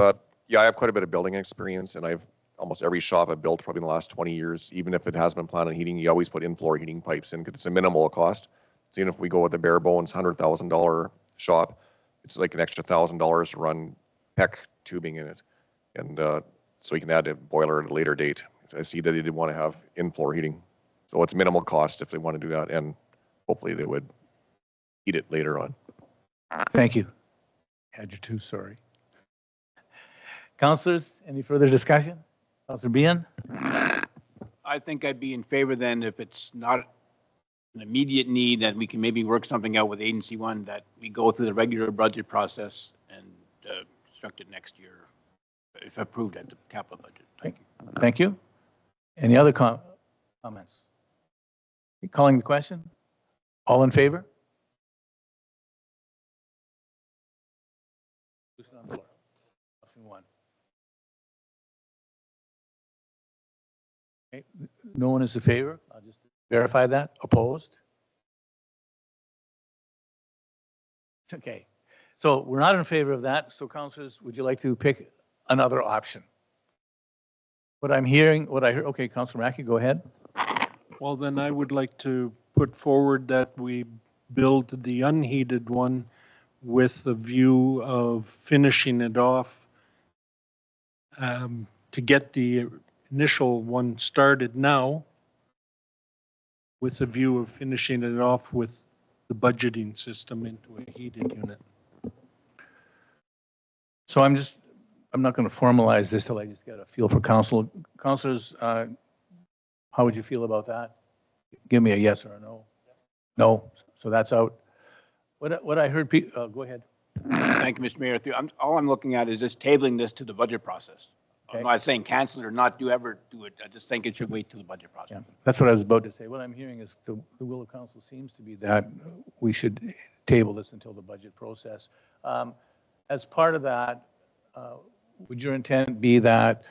yeah, I have quite a bit of building experience, and I've almost every shop I've built probably in the last 20 years, even if it has been planned on heating, you always put in-floor heating pipes in because it's a minimal cost. So even if we go with the bare bones $100,000 shop, it's like an extra $1,000 to run PEC tubing in it. And so you can add a boiler at a later date. So I see that they did want to have in-floor heating. So it's minimal cost if they want to do that, and hopefully they would heat it later on. Thank you. Had you two, sorry. Councillors, any further discussion? Councillor Behan? I think I'd be in favor then if it's not an immediate need, that we can maybe work something out with Agency One, that we go through the regular budget process and construct it next year, if approved at the capital budget. Thank you. Thank you. Any other comments? Calling the question? All in favor? Option one. Okay. No one is in favor. I'll just verify that. Opposed? Okay. So we're not in favor of that. So councillors, would you like to pick another option? What I heard, okay, Councillor Mackey, go ahead. Well, then I would like to put forward that we build the unheated one with the view of finishing it off to get the initial one started now with the view of finishing it off with the budgeting system into a heated unit. So I'm not going to formalize this till I just get a feel for council. Councillors, how would you feel about that? Give me a yes or a no. No, so that's out. What I heard, go ahead. Thank you, Mr. Mayor. All I'm looking at is just tabling this to the budget process. Okay. I'm not saying cancel it or not ever do it. I just think it should wait till the budget process. Yeah, that's what I was about to say. What I'm hearing is the will of council seems to be that we should table this until the budget process. As part of that, would your intent be that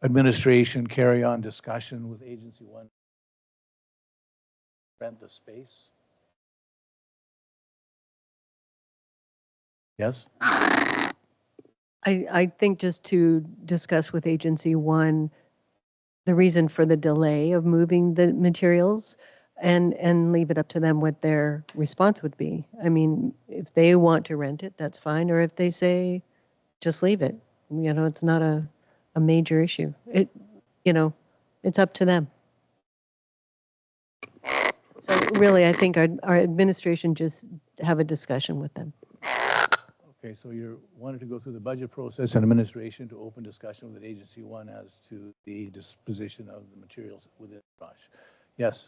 administration carry on discussion with Agency One, rent the space? Yes? I think just to discuss with Agency One, the reason for the delay of moving the materials and leave it up to them what their response would be. I mean, if they want to rent it, that's fine. Or if they say, just leave it, it's not a major issue. It's up to them. So really, I think our administration just have a discussion with them. Okay, so you wanted to go through the budget process and administration to open discussion with Agency One as to the disposition of the materials within the brush. Yes.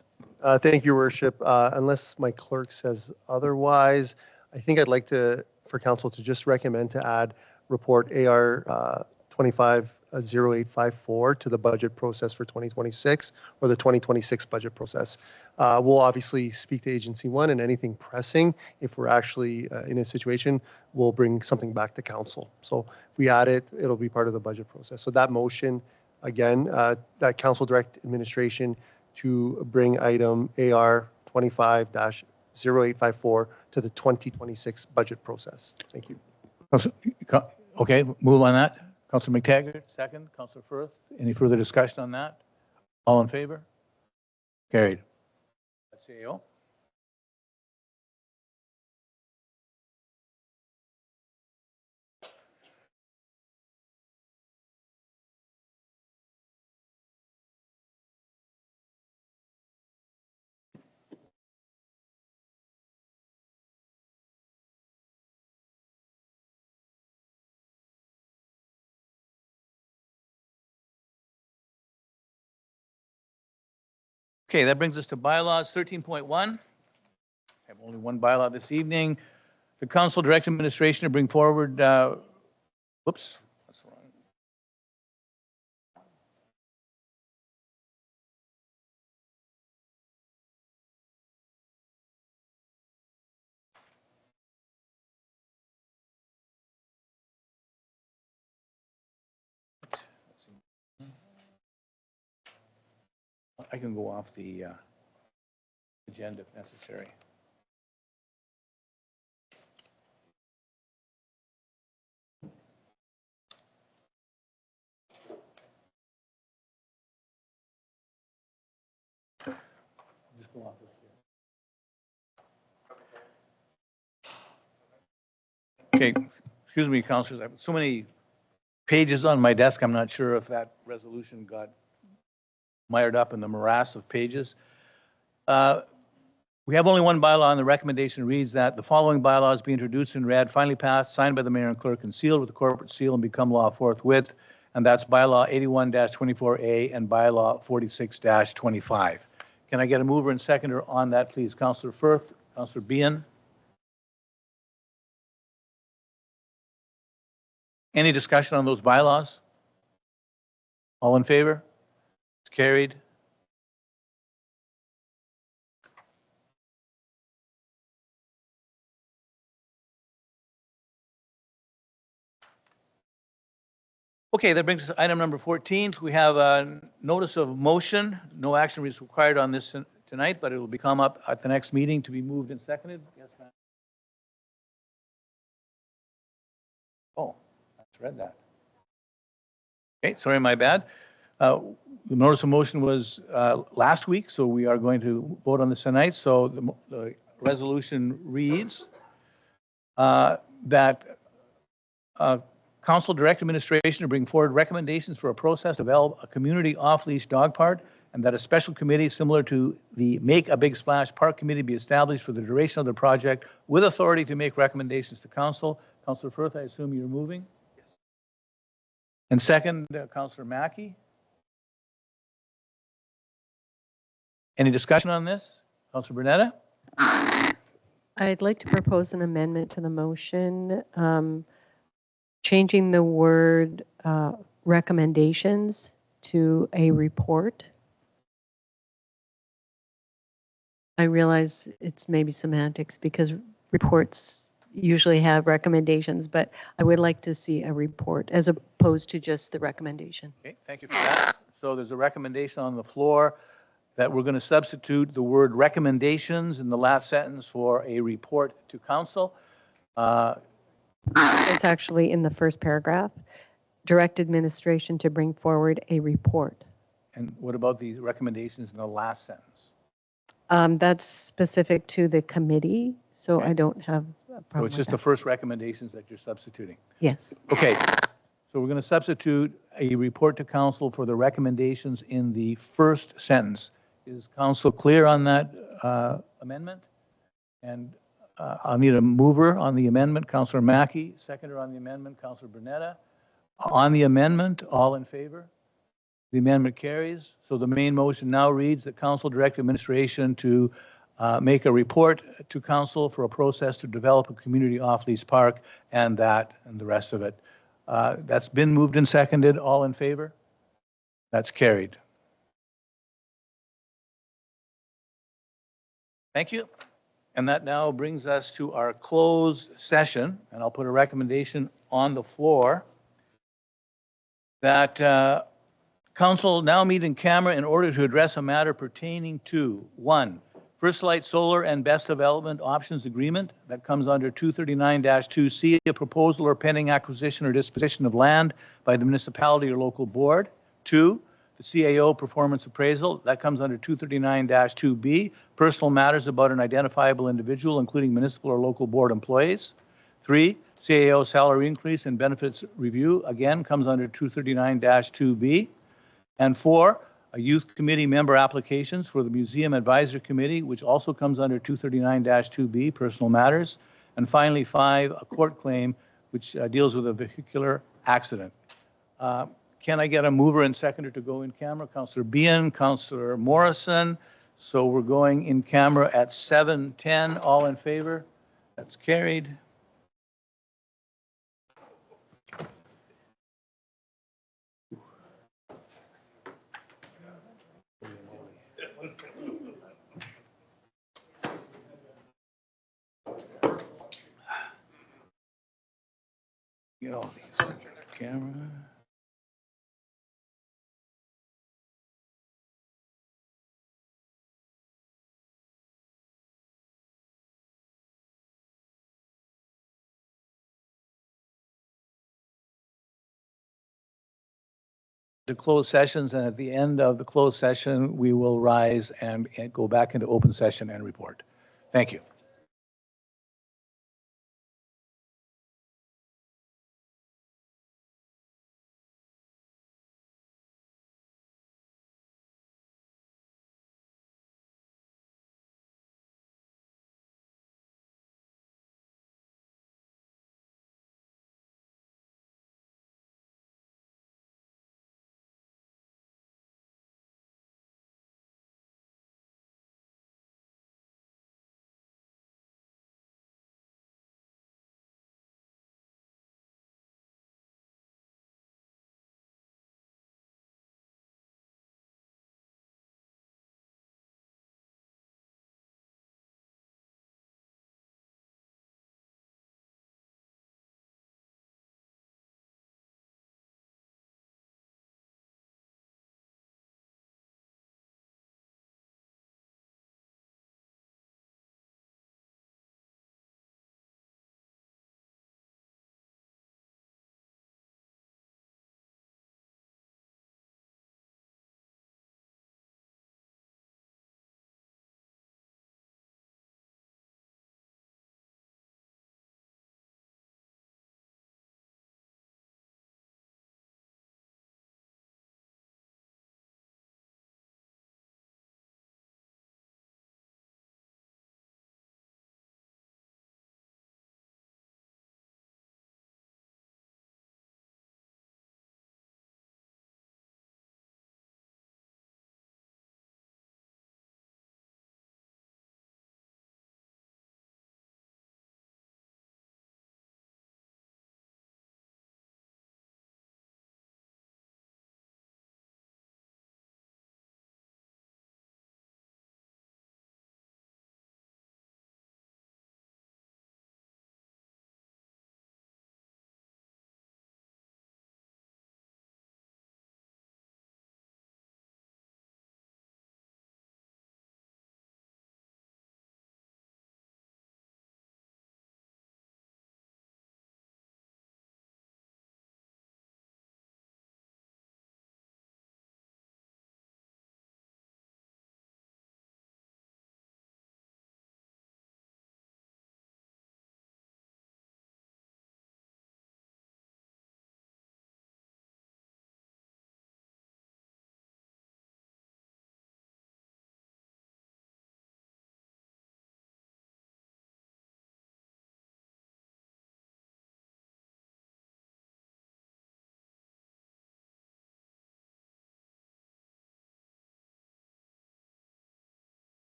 Thank you, Your Worship. Unless my clerk says otherwise, I think I'd like for council to just recommend to add report AR 250854 to the budget process for 2026 or the 2026 budget process. We'll obviously speak to Agency One, and anything pressing, if we're actually in a situation, we'll bring something back to council. So if we add it, it'll be part of the budget process. So that motion, again, that council direct administration to bring item AR 25-0854 0854 to the 2026 budget process. Thank you. Okay, move on that. Councillor McTaggart, second. Councillor Firth, any further discussion on that? All in favor? Carried. CAO. Okay, that brings us to bylaws 13.1. I have only one bylaw this evening. The council direct administration to bring forward, whoops, that's wrong. I can go off the agenda if necessary. Just go off this here. Okay, excuse me, councilors. I have so many pages on my desk. I'm not sure if that resolution got mired up in the morass of pages. We have only one bylaw, and the recommendation reads that the following bylaws be introduced and read, finally passed, signed by the mayor and clerk, and sealed with the corporate seal and become law forthwith. And that's bylaw 81-24A and bylaw 46-25. Can I get a mover and seconder on that, please? Councillor Firth, Councillor Behan. Any discussion on those bylaws? All in favor? It's carried. Okay, that brings us to item number 14. We have a notice of motion. No action is required on this tonight, but it will become up at the next meeting to be moved and seconded. Yes, ma'am. Oh, I just read that. Okay, sorry, my bad. The notice of motion was last week, so we are going to vote on this tonight. So the resolution reads that council direct administration to bring forward recommendations for a process to develop a community off-leash dog park, and that a special committee similar to the Make a Big Splash Park Committee be established for the duration of the project with authority to make recommendations to council. Councillor Firth, I assume you're moving? Yes. And second, Councillor Mackey. Any discussion on this? Councillor Bernetta? I'd like to propose an amendment to the motion, changing the word recommendations to a report. I realize it's maybe semantics because reports usually have recommendations, but I would like to see a report as opposed to just the recommendation. Okay, thank you for that. So there's a recommendation on the floor that we're going to substitute the word recommendations in the last sentence for a report to council. It's actually in the first paragraph. Direct administration to bring forward a report. And what about the recommendations in the last sentence? That's specific to the committee, so Okay. I don't have a So problem it's with just the that. first recommendations that you're substituting. Yes. Okay, so we're going to substitute a report to council for the recommendations in the first sentence. Is council clear on that amendment? And I'll need a mover on the amendment, Councillor Mackey, seconder on the amendment, Councillor Bernetta. On the amendment, all in favor? The amendment carries. So the main motion now reads that council direct administration to make a report to council for a process to develop a community off-lease park and the rest of it. That's been moved and seconded. All in favor? That's carried. Thank you. And that now brings us to our closed session, and I'll put a recommendation on the floor that council now meet in camera in order to address a matter pertaining to, 1, First Light Solar and Best Development Options Agreement, that comes under 239-2C, a proposal or pending acquisition or disposition of land by the municipality or local board. 2, the CAO Performance Appraisal, that comes under 239-2B, personal matters about an identifiable individual, including municipal or local board employees. 3, CAO Salary Increase and Benefits Review, again, comes under 239-2B. And 4, a youth committee member applications for the Museum Advisory Committee, which also comes under 239-2B, personal matters. And finally, 5, a court claim, which deals with a vehicular accident. Can I get a mover and seconder to go in camera? Councillor Behan, Councillor Morrison. So we're going in camera at 7:10. All in favor? That's carried. Get all these under the camera. The closed sessions, and at the end of the closed session, we will rise and go back into open session and report. Thank you.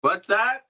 What's that?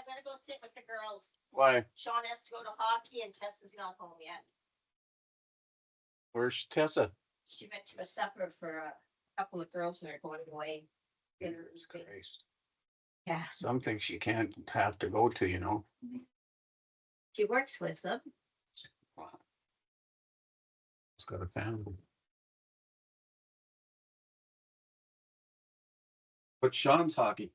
I'm gonna go sit with the girls. Why? Sean has to go to hockey and Tessa's not home yet. Where's Tessa? She went to a supper for a couple of girls that are going away. Goodness Christ. Yeah, Something she can't have to go to, you know? she works with them. Wow. She's got a family. What's Sean's hockey?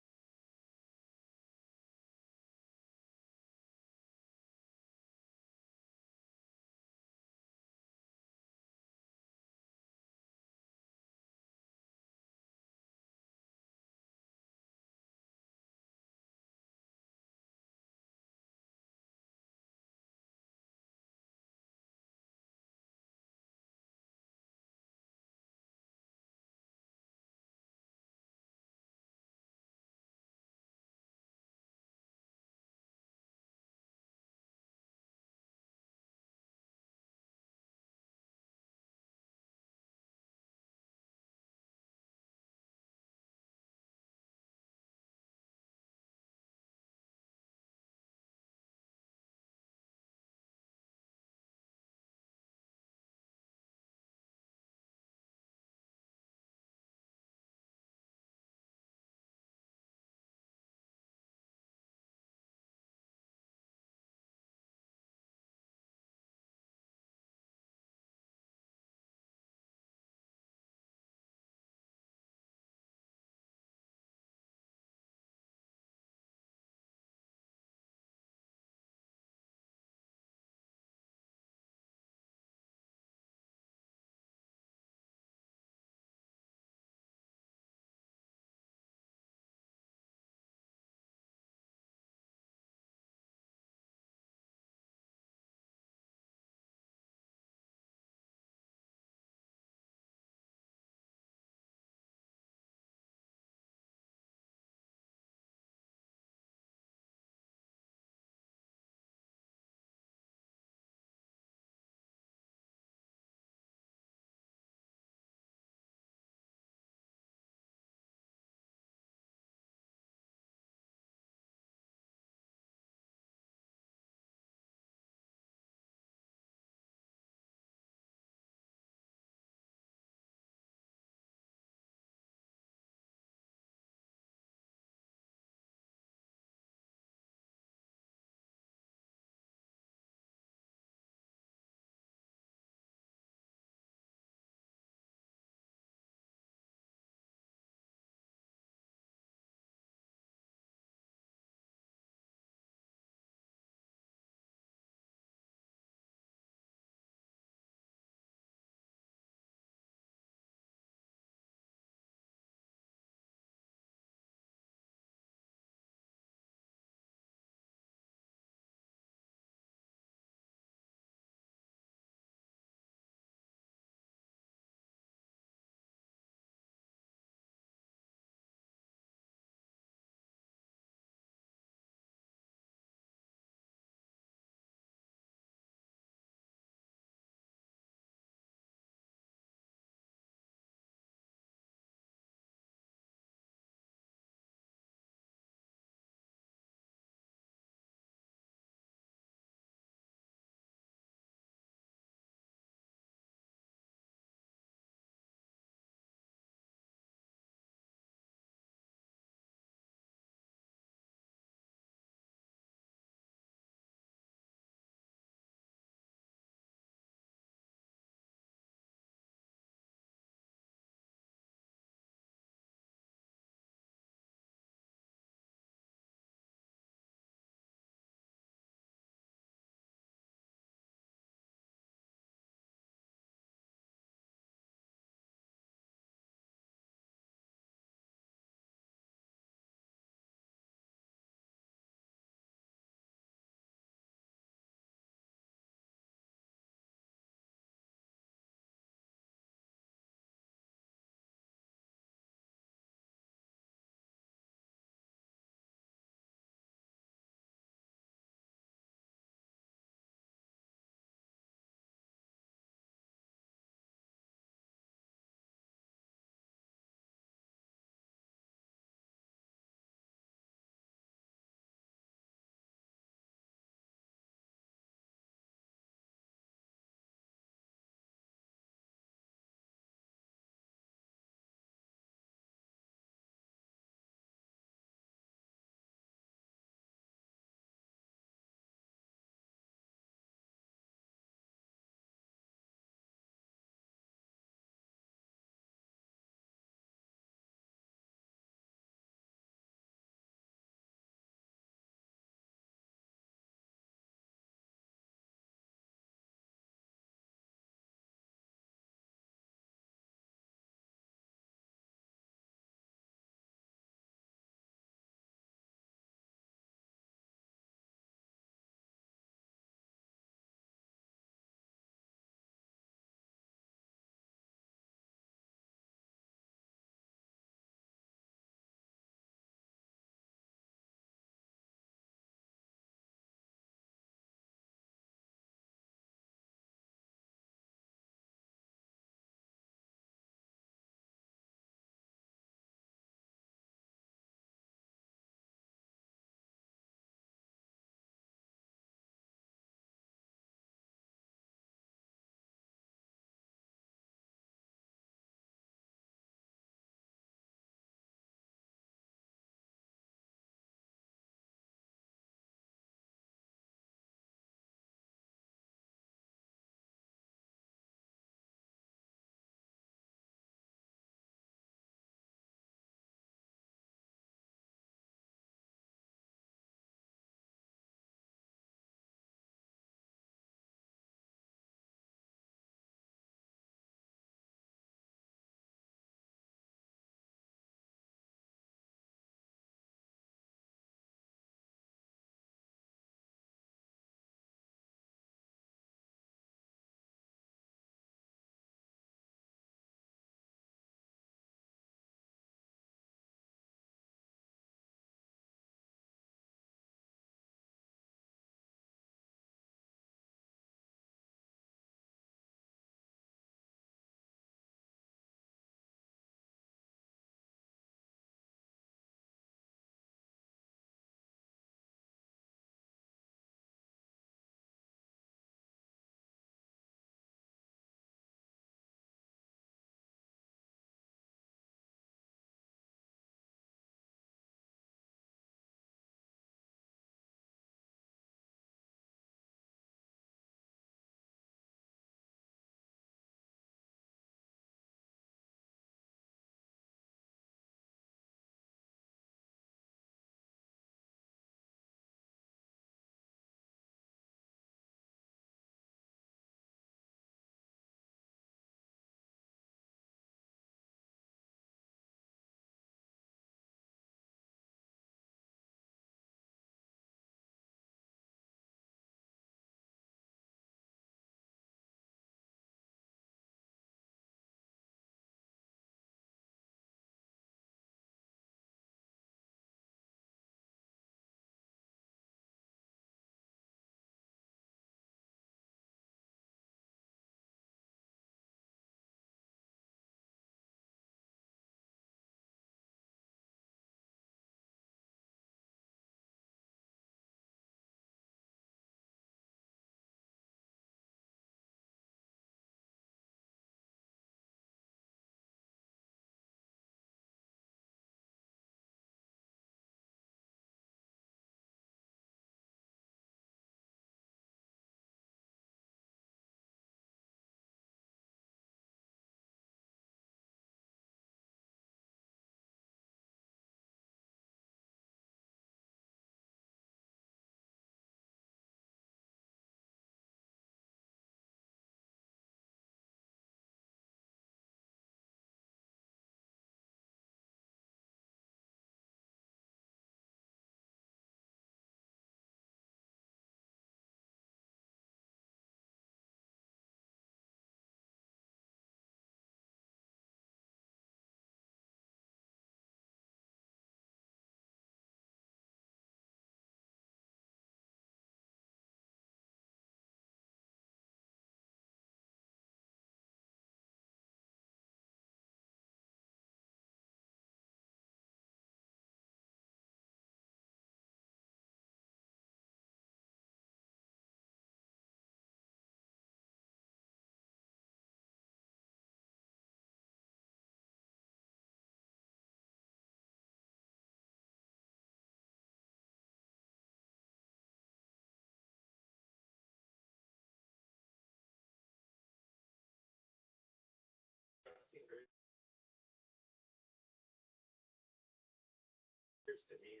to me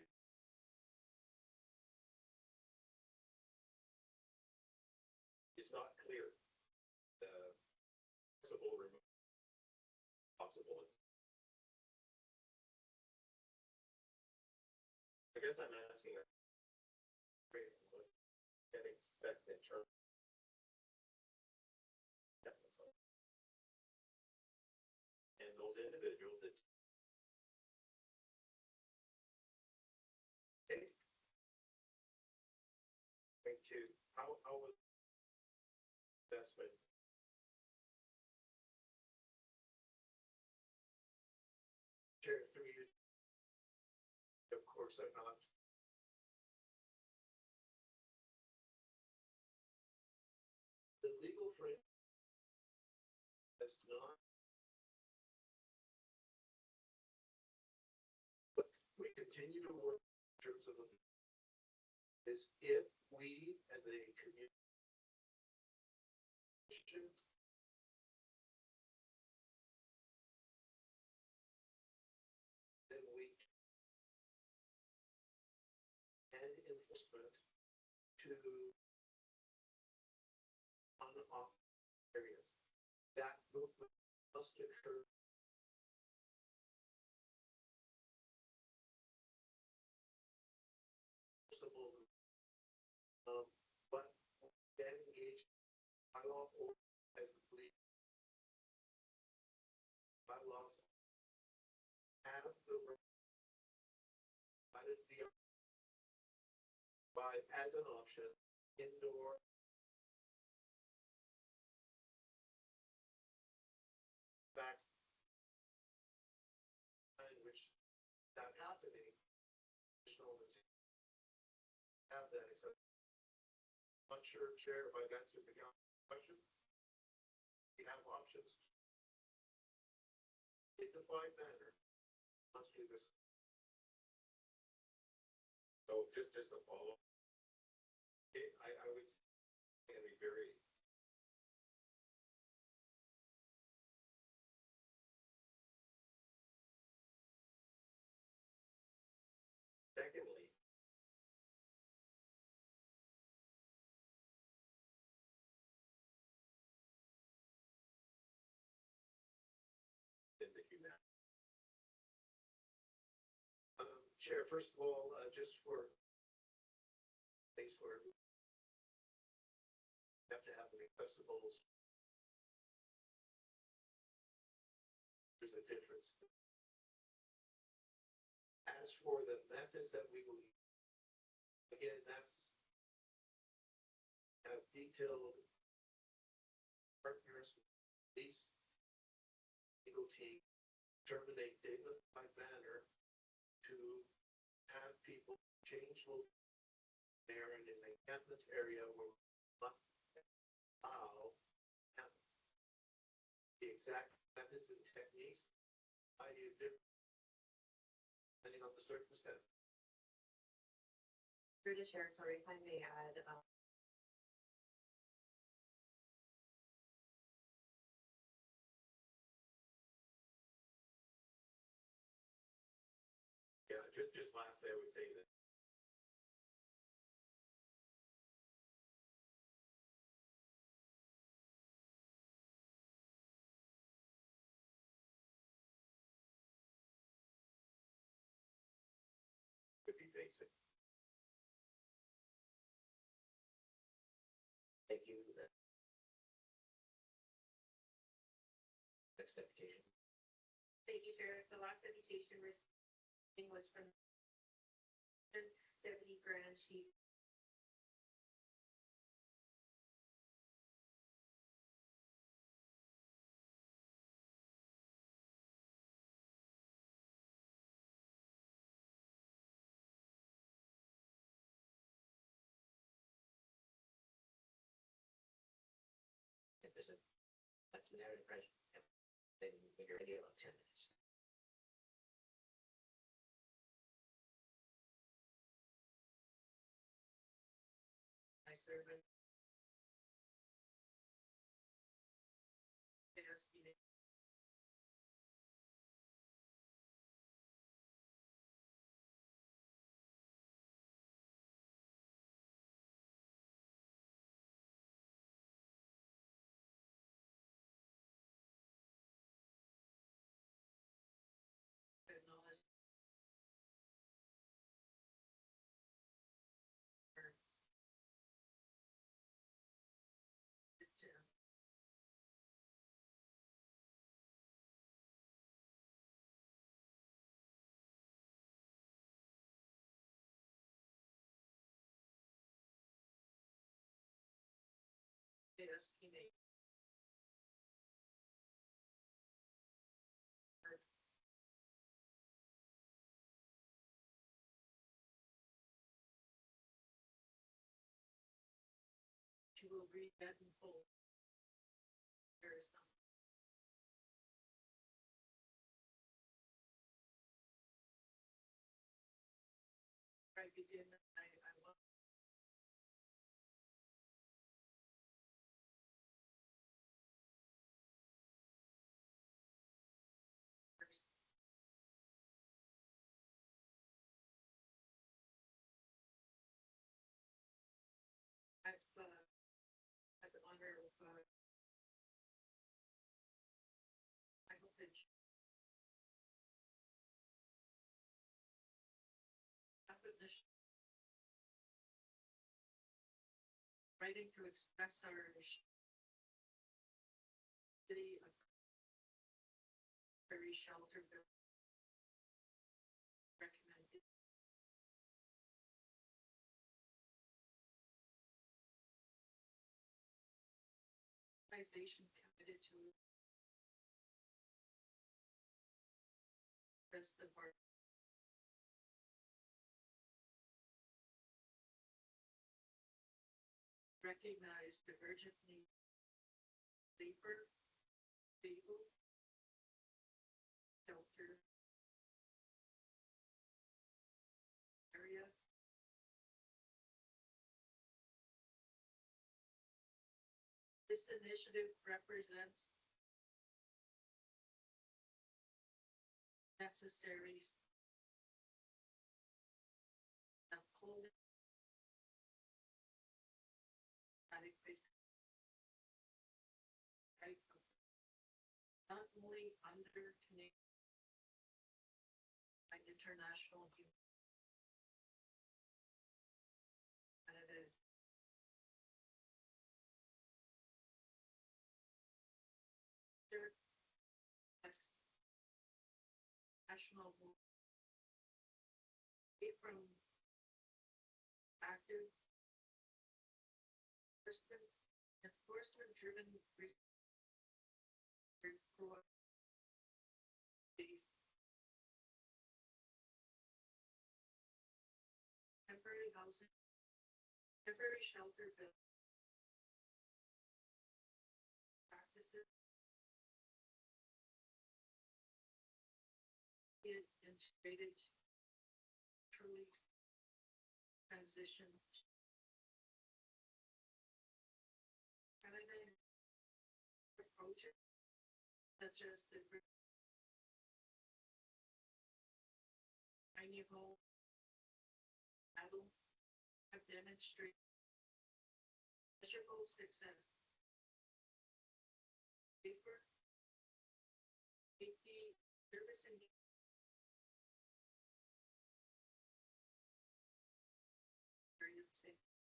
it's not clear the possible possible. I guess I'm asking what can expect in terms and those individuals that take to how was investment share through you. Of course, I'm not. The legal frame is not. But we continue to work in terms of is if we as a community then we and enforcement to on off areas. That movement must occur. But then engage bylaw or as the police bylaws have the right to be by as an option indoor back in which that happening have that except not sure chair if I've answered the question. We have options dignified manner. Let's do this. So just a follow. I would say be very secondly, in the human. Chair, first of all, just for place where we have to have the festivals. There's a difference. As for the methods that we will use, again, that's have detailed partners, police, legal team, terminate dignified manner to have people change there in the encampment area where not allow the exact methods and techniques I use different depending on the circumstance. Through the chair, sorry if I may add, Yeah, just lastly, I would say that could be basic. Thank you. Next deputation. thank you, Chair. The last deputation receiving was from Deputy Grand Chief visit. That's an area impression. Then when you're ready, about 10 minutes. I serve in 1980. You will read that in full. There is some. I begin, I want. First. I've had the honor of, I hope that definition writing to express our city of very shelter bill recommended. Organization committed to rest of our recognize the urgent need safer, stable, shelter area. This initiative represents necessary upholding adequate right of not only under Canadian and international human national from active enforcement driven temporary housing, temporary shelter bill practices integrated truly transition Canada approaches such as the tiny home model have demonstrated measurable success. Safer, safety, service and experiencing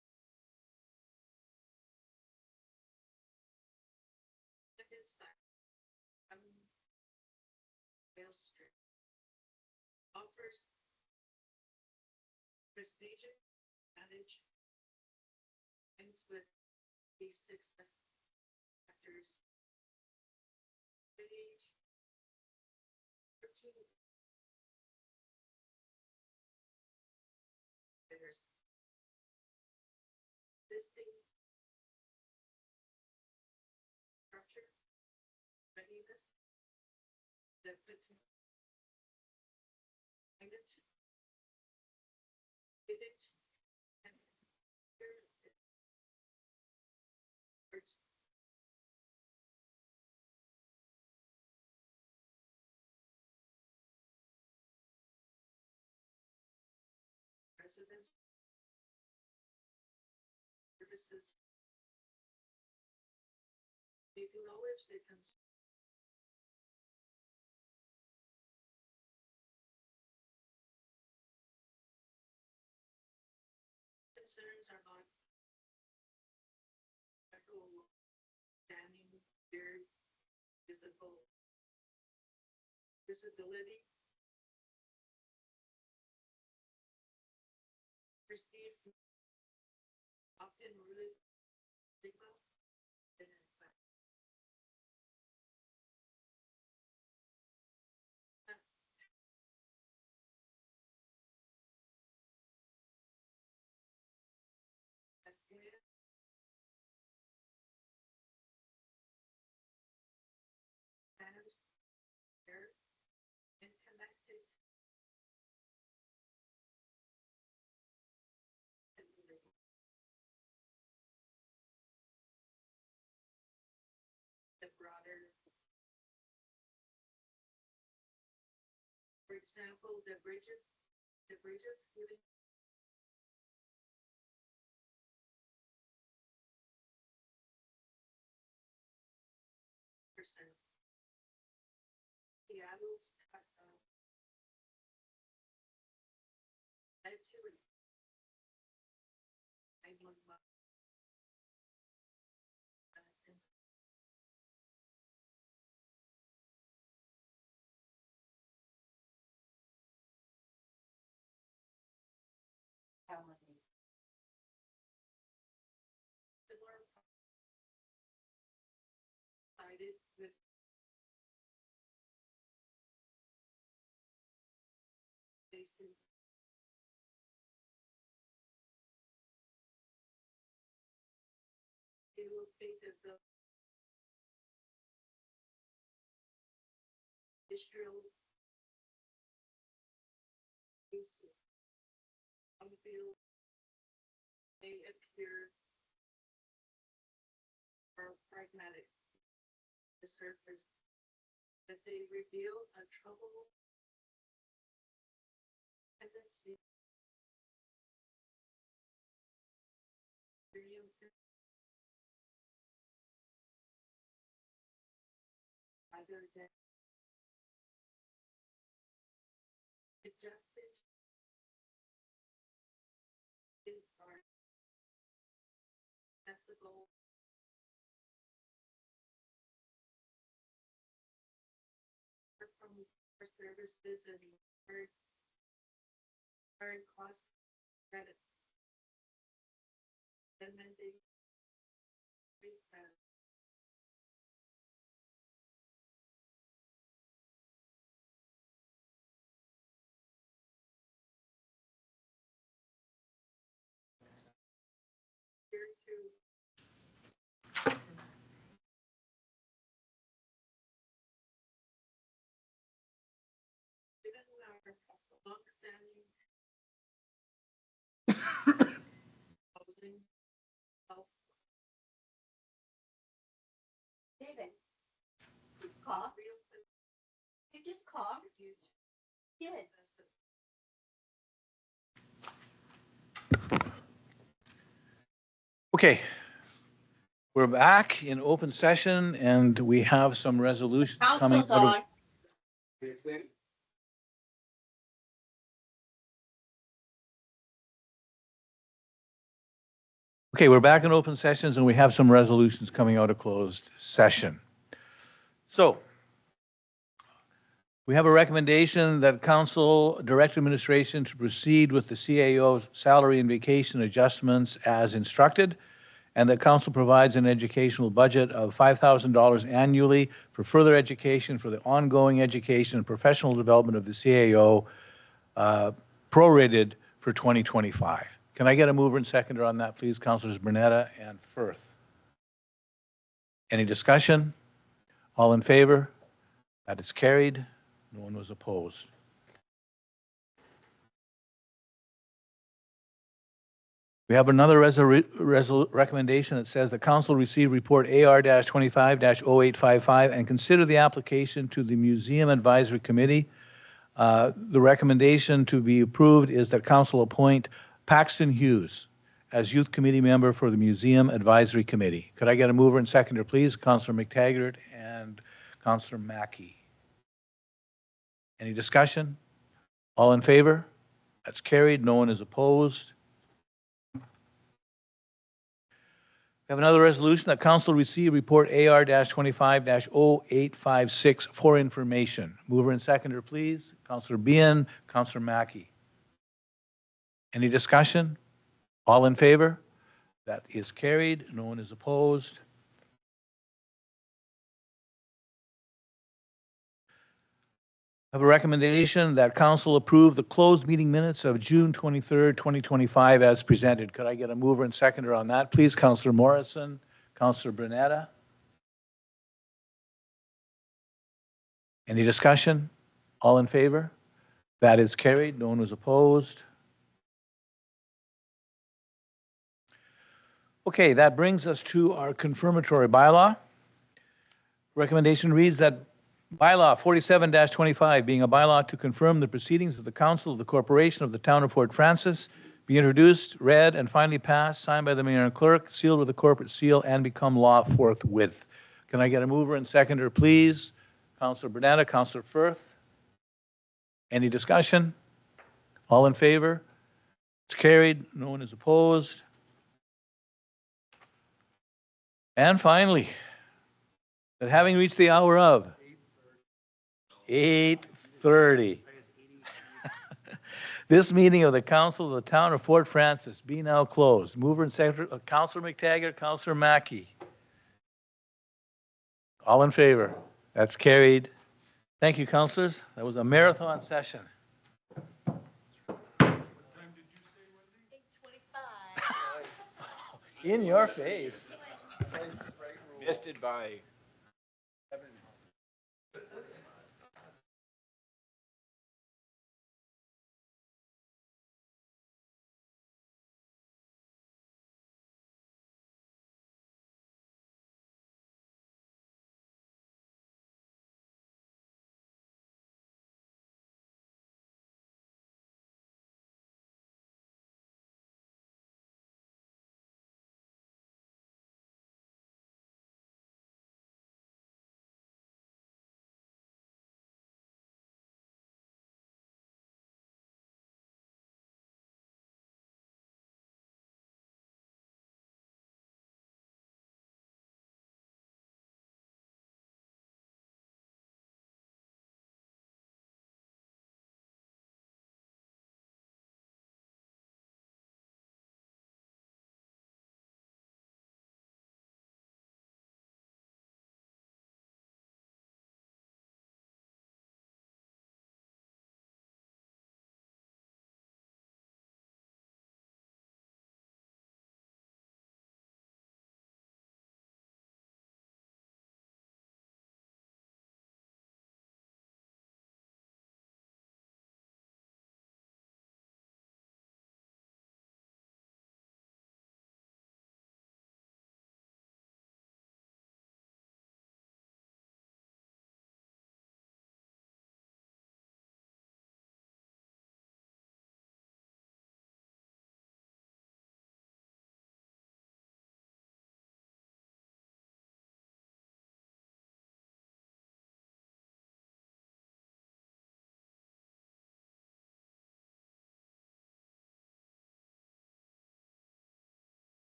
Wales Street offers prestigious managed things with these success factors. Page 13. There's existing structure, readiness, deputy, it, and residents, services, they acknowledge they can concerns are not federal standing, their visibility, perceived often rooted stigma and example, the bridges giving percent. Seattle's at 2 911. Similar sided with Jason. They will think that the industrial field may appear or pragmatic to the surface, that they reveal a troubled tendency experiences rather than adjusted in our sensible from our services and our cost credit. Amending here to given our longstanding housing health. David, just cough. You just cough. Good. Okay. We're back in open session and we have some resolutions coming Council's out of. on. Okay, we're back in open sessions and we have some resolutions coming out of closed session. So we have a recommendation that council direct administration to proceed with the CAO salary and vacation adjustments as instructed, and that council provides an educational budget of $5,000 annually for further education for the ongoing education and professional development of the CAO, prorated for 2025. Can I get a mover and seconder on that, please? Councilors Bernetta and Firth. Any discussion? All in favor? That is carried. No one was opposed. We have another recommendation that says the council receive report AR-25-0855 and consider the application to the Museum Advisory Committee. The recommendation to be approved is that council appoint Paxton Hughes as youth committee member for the Museum Advisory Committee. Could I get a mover and seconder, please? Councilor McTaggart and Councilor Mackey. Any discussion? All in favor? That's carried. No one is opposed. We have another resolution that council receive report AR-25-0856 for information. Mover and seconder, please. Councilor Bien, Councilor Mackey. Any discussion? All in favor? That is carried. No one is opposed. I have a recommendation that council approve the closed meeting minutes of June 23rd, 2025 as presented. Could I get a mover and seconder on that, please? Councilor Morrison, Councilor Bernetta. Any discussion? All in favor? That is carried. No one was opposed. Okay, that brings us to our confirmatory bylaw. Recommendation reads that Bylaw 47-25, being a bylaw to confirm the proceedings of the Council of the Corporation of the Town of Fort Francis, be introduced, read, and finally passed, signed by the mayor and clerk, sealed with the corporate seal, and become law forthwith. Can I get a mover and seconder, please? Councilor Bernetta, Councilor Firth. Any discussion? All in favor? It's carried. No one is opposed. And finally, that having reached the hour of 8:30, this meeting of the Council of the Town of Fort Francis be now closed. Mover and seconder, Councilor McTaggart, Councilor Mackey. All in favor? That's carried. Thank you, councilors. That was a marathon session. In your face. Missed it by